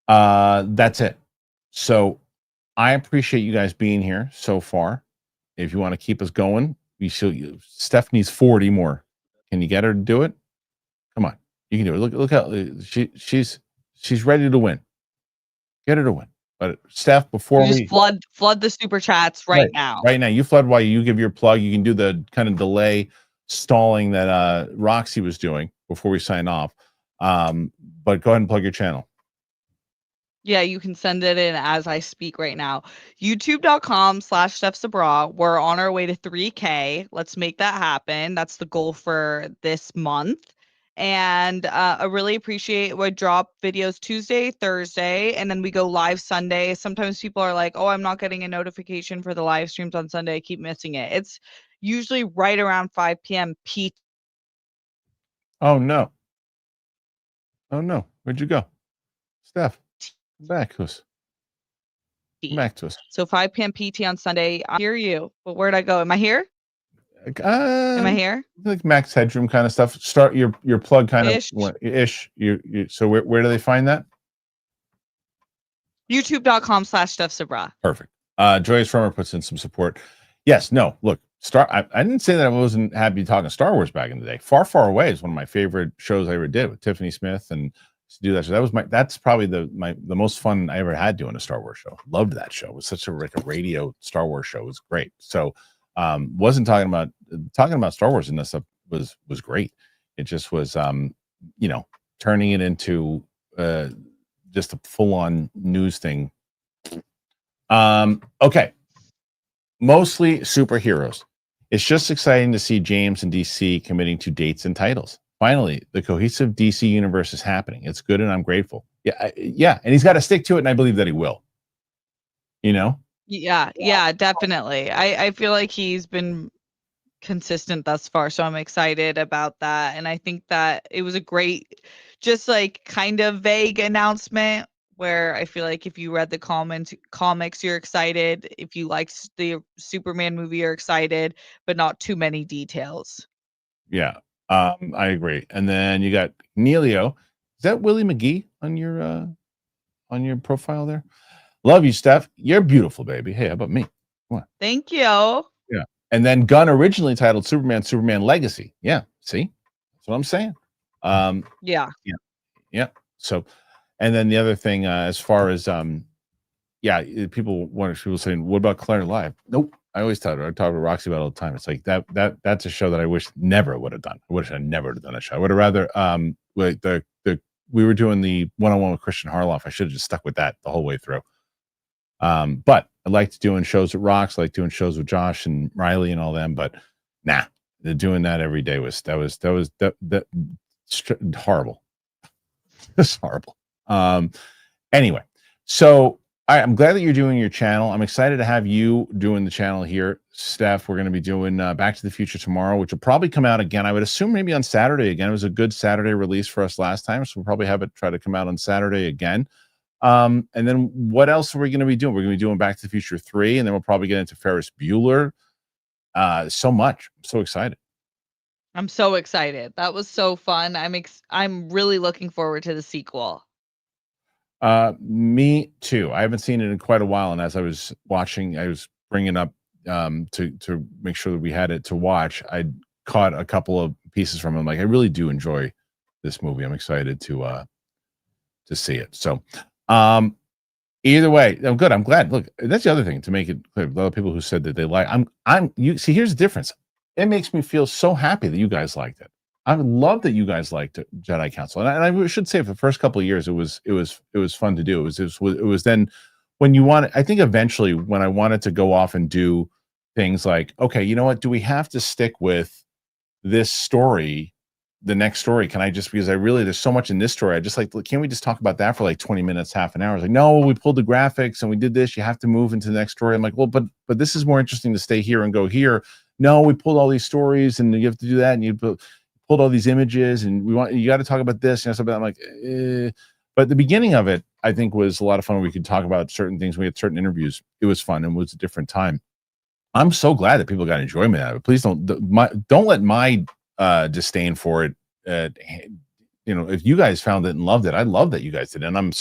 S1: that's it. So I appreciate you guys being here so far. If you want to keep us going, Steph needs 40 more. Can you get her to do it? Come on, you can do it. Look how she's ready to win. Get her to win. But Steph, before
S2: we just flood the super chats right now.
S1: Right now, you flood while you give your plug. You can do the kind of delay stalling that Roxy was doing before we sign off. But go ahead and plug your channel.
S2: Yeah, you can send it in as I speak right now. YouTube.com/Steph Sabraw. We're on our way to 3K. Let's make that happen. That's the goal for this month. And I really appreciate we drop videos Tuesday, Thursday, and then we go live Sunday. Sometimes people are like, oh, I'm not getting a notification for the live streams on Sunday. I keep missing it. It's usually right around 5 p.m. PT.
S1: Oh, no. Where'd you go? Steph, come back to us.
S2: So 5 p.m. PT on Sunday. I hear you. But where'd I go? Am I here? Am I here?
S1: Like max headroom kind of stuff. Start your plug kind of ish. So where do they find that?
S2: YouTube.com/Steph Sabraw.
S1: Perfect. Joyous Farmer puts in some support. Yes, no, look, I didn't say that I wasn't happy talking Star Wars back in the day. Far, Far Away is one of my favorite shows I ever did with Tiffany Smith and to do that. So that's probably the most fun I ever had doing a Star Wars show. Loved that show. It was such a radio Star Wars show. It was great. So wasn't talking about Star Wars and this stuff was great. It just was turning it into just a full-on news thing. Okay, mostly superheroes. It's just exciting to see James and DC committing to dates and titles. Finally, the cohesive DC universe is happening. It's good and I'm grateful. Yeah, and he's got to stick to it, and I believe that he will.
S2: Yeah, definitely. I feel like he's been consistent thus far, so I'm excited about that. And I think that it was a great, just like kind of vague announcement where I feel like if you read the comics, you're excited. If you liked the Superman movie, you're excited, but not too many details.
S1: Yeah, I agree. And then you got Neilio. Is that Willie McGee on your profile there? Love you, Steph. You're beautiful, baby. Hey, how about me? Come on.
S2: Thank you.
S1: Yeah. And then Gunn originally titled Superman Legacy. Yeah. See? That's what I'm saying.
S2: Yeah.
S1: So, and then the other thing, as far as people saying, what about Claire Live? Nope. I talk to Roxy about it all the time. It's like that's a show that I wish never would have done. I wish I never would have done a show. I would have rather we were doing the one-on-one with Kristian Harloff. I should have just stuck with that the whole way through. But I liked doing shows with Rox, I like doing shows with Josh and Riley and all them, but doing that every day was horrible. It's horrible. Anyway, so I'm glad that you're doing your channel. I'm excited to have you doing the channel here, Steph. We're going to be doing Back to the Future tomorrow, which will probably come out again. I would assume maybe on Saturday again. It was a good Saturday release for us last time, so we'll probably have it try to come out on Saturday again. And then what else are we going to be doing? We're going to be doing Back to the Future 3, and then we'll probably get into Ferris Bueller. So much. I'm so excited.
S2: I'm so excited. That was so fun. I'm really looking forward to the sequel.
S1: Me too. I haven't seen it in quite a while, and as I was watching, I was bringing up to make sure that we had it to watch. I caught a couple of pieces from him. Like, I really do enjoy this movie. I'm excited to to see it. So, either way, I'm good. I'm glad. Look, that's the other thing to make it clear. A lot of people who said that they like. You see. Here's the difference. It makes me feel so happy that you guys liked it. I love that you guys liked Jedi Council, and I should say for the first couple of years, it was fun to do. It was then when you want. I think eventually when I wanted to go off and do things like, okay, you know what? Do we have to stick with this story? The next story, can I just, because there's so much in this story, I just like, can't we just talk about that for like 20 minutes, half an hour? It's like, no, we pulled the graphics and we did this, you have to move into the next story. I'm like, well, but this is more interesting to stay here and go here. No, we pulled all these stories and you have to do that, and you pulled all these images, and you got to talk about this and something. I'm like, but the beginning of it, I think, was a lot of fun. We could talk about certain things. We had certain interviews. It was fun, and it was a different time. I'm so glad that people got enjoyment out of it. Please don't let my disdain for it, if you guys found it and loved it, I love that you guys did, and I'm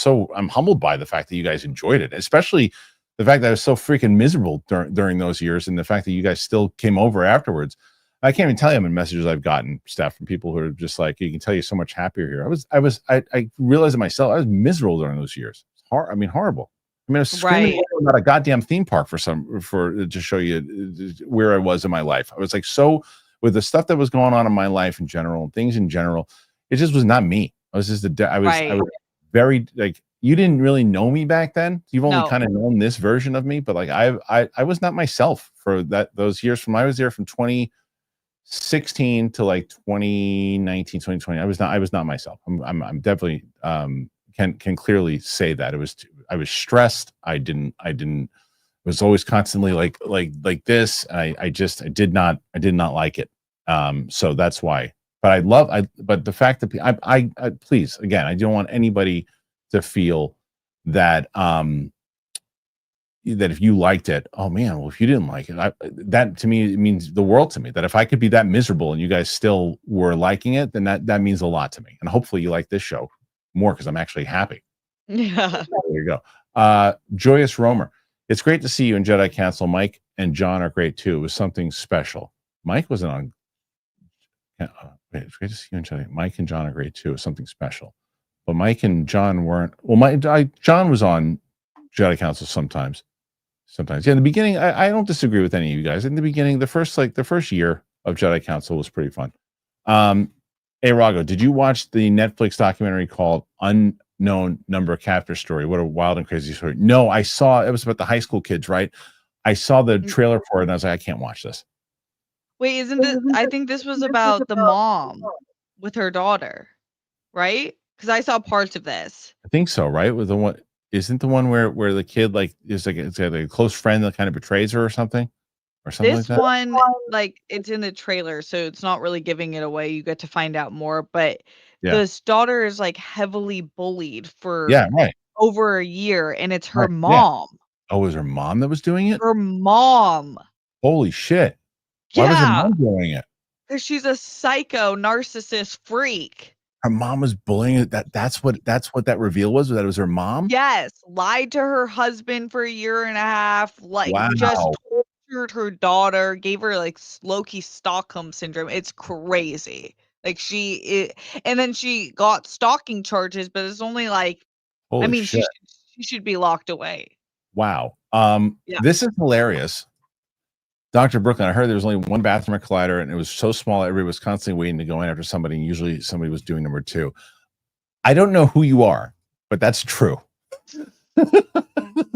S1: humbled by the fact that you guys enjoyed it, especially the fact that I was so freaking miserable during those years, and the fact that you guys still came over afterwards. I can't even tell you how many messages I've gotten, Steph, from people who are just like, you can tell you're so much happier here. I realized it myself. I was miserable during those years. Horrible. I mean, I was screaming about a goddamn theme park to show you where I was in my life. I was like, so with the stuff that was going on in my life in general, things in general, it just was not me. I was I was very, like, you didn't really know me back then. You've only kind of known this version of me, but like I was not myself for those years. I was there from 2016 to like 2019, 2020. I was not myself. I'm definitely can clearly say that I was stressed. I was always constantly like this. I did not like it. So that's why. But but the fact that I please, again, I don't want anybody to feel that that if you liked it, oh man, well, if you didn't like it, that to me, it means the world to me. That if I could be that miserable and you guys still were liking it, then that means a lot to me. And hopefully you like this show more, because I'm actually happy.
S2: Yeah.
S1: There you go. Joyous Romer. It's great to see you in Jedi Council. Mike and John are great too. It was something special. Mike wasn't on. It's great to see you in Jedi. Mike and John are great too. It was something special. But Mike and John weren't. Well, John was on Jedi Council sometimes. Yeah, in the beginning, I don't disagree with any of you guys. In the beginning, the first year of Jedi Council was pretty fun. Hey, Rago, did you watch the Netflix documentary called Unknown Number Captor Story? What a wild and crazy story. No, I saw it was about the high school kids, right? I saw the trailer for it and I was like, I can't watch this.
S2: Wait, isn't this? I think this was about the mom with her daughter, right? Because I saw parts of this.
S1: I think so, right? With the one, isn't the one where the kid is like it's got a close friend that kind of betrays her or something
S2: This
S1: like that?
S2: one, like, it's in the trailer, so it's not really giving it away. You get to find out more, but this daughter is like heavily bullied for
S1: right.
S2: over a year, and it's her
S1: Right,
S2: mom.
S1: Oh, it was her mom that was doing it?
S2: Her mom.
S1: Holy shit. Why was her mom doing it?
S2: Because she's a psycho narcissist freak.
S1: Her mom was bullying it. That's what that reveal was. That it was her mom.
S2: Yes, lied to her husband for a year and a half. Like, just tortured her daughter. Gave her like Loki Stockholm syndrome. It's crazy. Like and then she got stalking charges, but it's only like,
S1: holy shit.
S2: She should be locked away.
S1: Wow. This is hilarious. Dr. Brooklyn, I heard there was only one bathroom at Collider, and it was so small everybody was constantly waiting to go in after somebody, and usually somebody was doing number two. I don't know who you are, but that's true.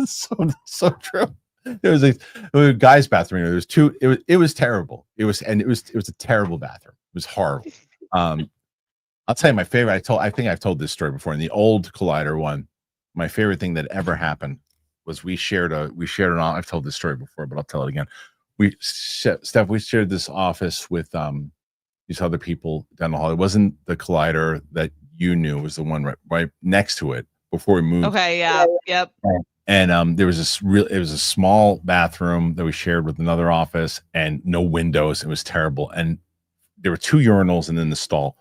S1: so true. There was a guy's bathroom. There was two. It was terrible. It was a terrible bathroom. It was horrible. I'll tell you my favorite. I think I've told this story before. In the old Collider one, my favorite thing that ever happened was we shared an. I've told this story before, but I'll tell it again. Steph, we shared this office with these other people down the hall. It wasn't the Collider that you knew. It was the one right next to it before we moved.
S2: Okay, yeah, yep.
S1: And there was it was a small bathroom that we shared with another office, and no windows. It was terrible. And there were two urinals and then the stall.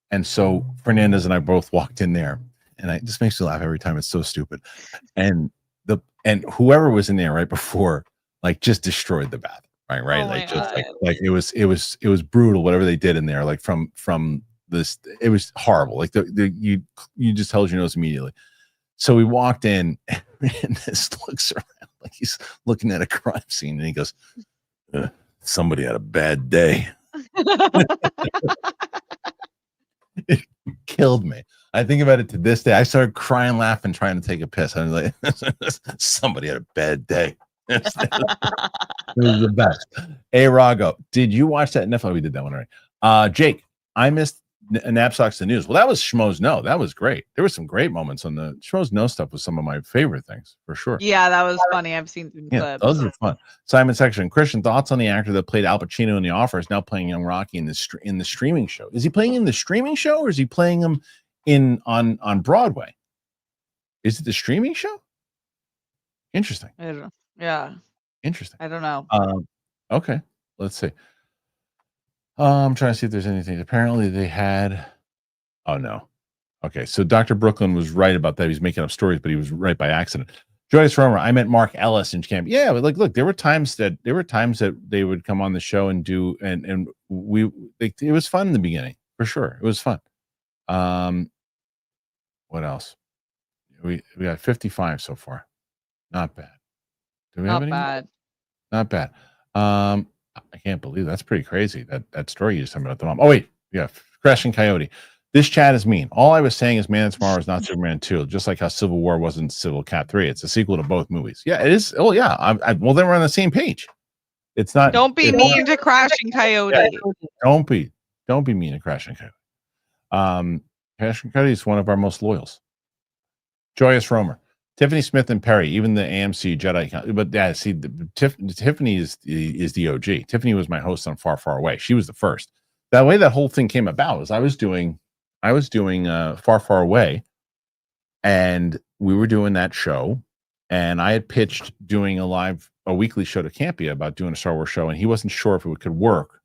S1: And so Fernandez and I both walked in there, and it just makes me laugh every time. It's so stupid. And whoever was in there right before, like, just destroyed the bathroom, right?
S2: Oh,
S1: like just like it was brutal, whatever they did in there, like from this. It was horrible. Like you just held your nose immediately. So we walked in, and this looks around like he's looking at a crime scene, and he goes, "Somebody had a bad day." It killed me. I think about it to this day. I started crying, laughing, trying to take a piss. I was like, "Somebody had a bad day." It was the best. Hey, Rago, did you watch that? No, we did that one already. Jake, I missed Knapsacks the News. Well, that was Schmoes No. That was great. There were some great moments on the Schmoes No stuff. Was some of my favorite things for sure.
S2: Yeah, that was funny. I've seen some clips.
S1: Those are fun. Simon Section, Kristian, thoughts on the actor that played Al Pacino in The Offer is now playing young Rocky in the streaming show. Is he playing in the streaming show, or is he playing him on Broadway? Is it the streaming show? Interesting.
S2: I don't know. Yeah.
S1: Interesting.
S2: I don't know.
S1: Okay. Let's see. I'm trying to see if there's anything. Apparently they had. Oh no. Okay. So Dr. Brooklyn was right about that. He's making up stories, but he was right by accident. Joyce Romer, I meant Mark Ellis in camp. Yeah, but look, there were times that they would come on the show and do and it was fun in the beginning for sure. It was fun. What else? We got 55 so far. Not bad. Do we have any? Not bad. I can't believe that's pretty crazy. That story you just told me about the mom. Oh wait, yeah, Crashing Coyote. This chat is mean. All I was saying is Man of Tomorrow is not Superman 2, just like how Civil War wasn't Civil Cat 3. It's a sequel to both movies. Yeah, it is. Oh yeah. Well, then we're on the same page. It's not.
S2: Don't be mean to Crashing Coyote.
S1: Yeah, don't be mean to Crashing Coyote. Crashing Coyote is one of our most loyals. Joyous Romer. Tiffany Smith and Perry, even the AMC Jedi, but yeah, see, Tiffany is the OG. Tiffany was my host on Far, Far Away. She was the first. That way, that whole thing came about was I was doing Far, Far Away, and we were doing that show, and I had pitched doing a weekly show to Campia about doing a Star Wars show, and he wasn't sure if it could work.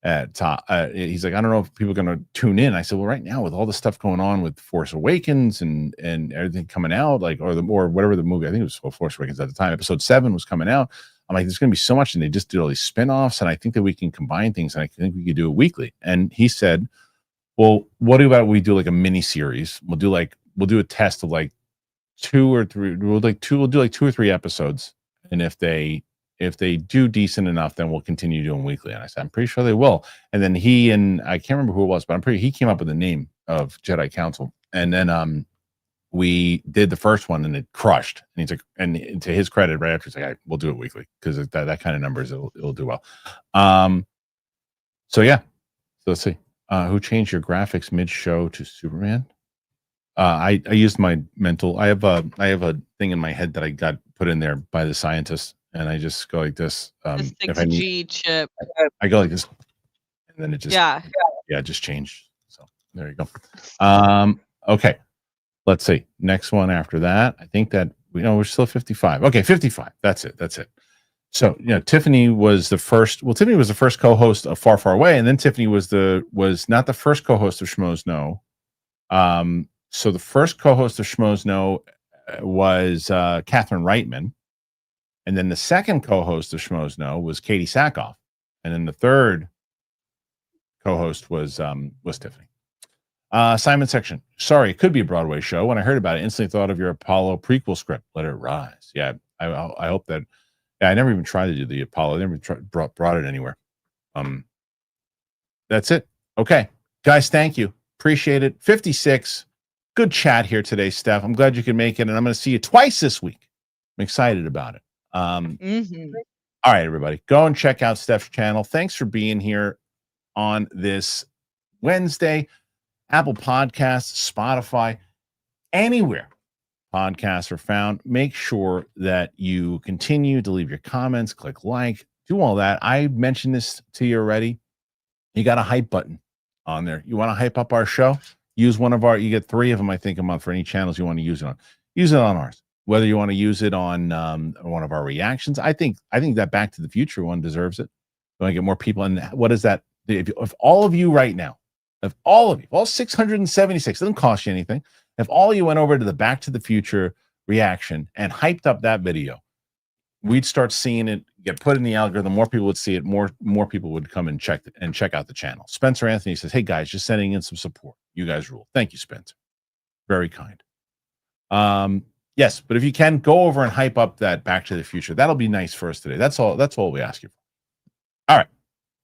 S1: He's like, I don't know if people are going to tune in. I said, well, right now with all the stuff going on with Force Awakens and everything coming out, like or whatever the movie, I think it was Force Awakens at the time. Episode 7 was coming out. I'm like, there's going to be so much, and they just did all these spinoffs, and I think that we can combine things, and I think we could do it weekly. And he said, well, what about we do like a mini series? We'll do a test of like 2 or 3. We'll do like 2 or 3 episodes, and if they do decent enough, then we'll continue doing weekly. And I said, I'm pretty sure they will. And then he and I can't remember who it was, but he came up with the name of Jedi Council. And then we did the first one, and it crushed. And he's like, and to his credit, right after, he's like, we'll do it weekly because that kind of numbers it'll do well. So yeah, so let's see. Who changed your graphics mid-show to Superman? I used my mental. I have a thing in my head that I got put in there by the scientists. And I just go like this.
S2: The 6G chip.
S1: I go like this, and then it just just changed. So there you go. Okay, let's see. Next one after that. I think that we're still 55. Okay, 55. That's it. So Tiffany was the first. Well, Tiffany was the first co-host of Far, Far Away, and then Tiffany was not the first co-host of Schmoes No. So the first co-host of Schmoes No was Catherine Reitman. And then the second co-host of Schmoes No was Katie Sackhoff. And then the third co-host was Tiffany. Simon Section. Sorry, it could be a Broadway show. When I heard about it, instantly thought of your Apollo prequel script, Let It Rise. Yeah, I hope that. Yeah, I never even tried to do the Apollo. I never brought it anywhere. That's it. Okay, guys, thank you. Appreciate it. 56. Good chat here today, Steph. I'm glad you could make it, and I'm going to see you twice this week. I'm excited about it. All right, everybody, go and check out Steph's channel. Thanks for being here on this Wednesday. Apple Podcasts, Spotify, anywhere podcasts are found. Make sure that you continue to leave your comments, click like, do all that. I mentioned this to you already. You got a hype button on there. You want to hype up our show? Use one of you get 3 of them, I think, a month for any channels you want to use it on. Use it on ours. Whether you want to use it on one of our reactions, I think that Back to the Future one deserves it. You want to get more people, and what is that? If all of you right now, if all of you, all 676, it doesn't cost you anything. If all you went over to the Back to the Future reaction and hyped up that video, we'd start seeing it get put in the algorithm. More people would see it. More people would come and check out the channel. Spencer Anthony says, "Hey guys, just sending in some support. You guys rule." Thank you, Spencer. Very kind. Yes, but if you can go over and hype up that Back to the Future, that'll be nice for us today. That's all we ask you for. All right.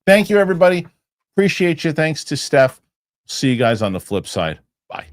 S1: Thank you, everybody. Appreciate you. Thanks to Steph. See you guys on the flip side. Bye.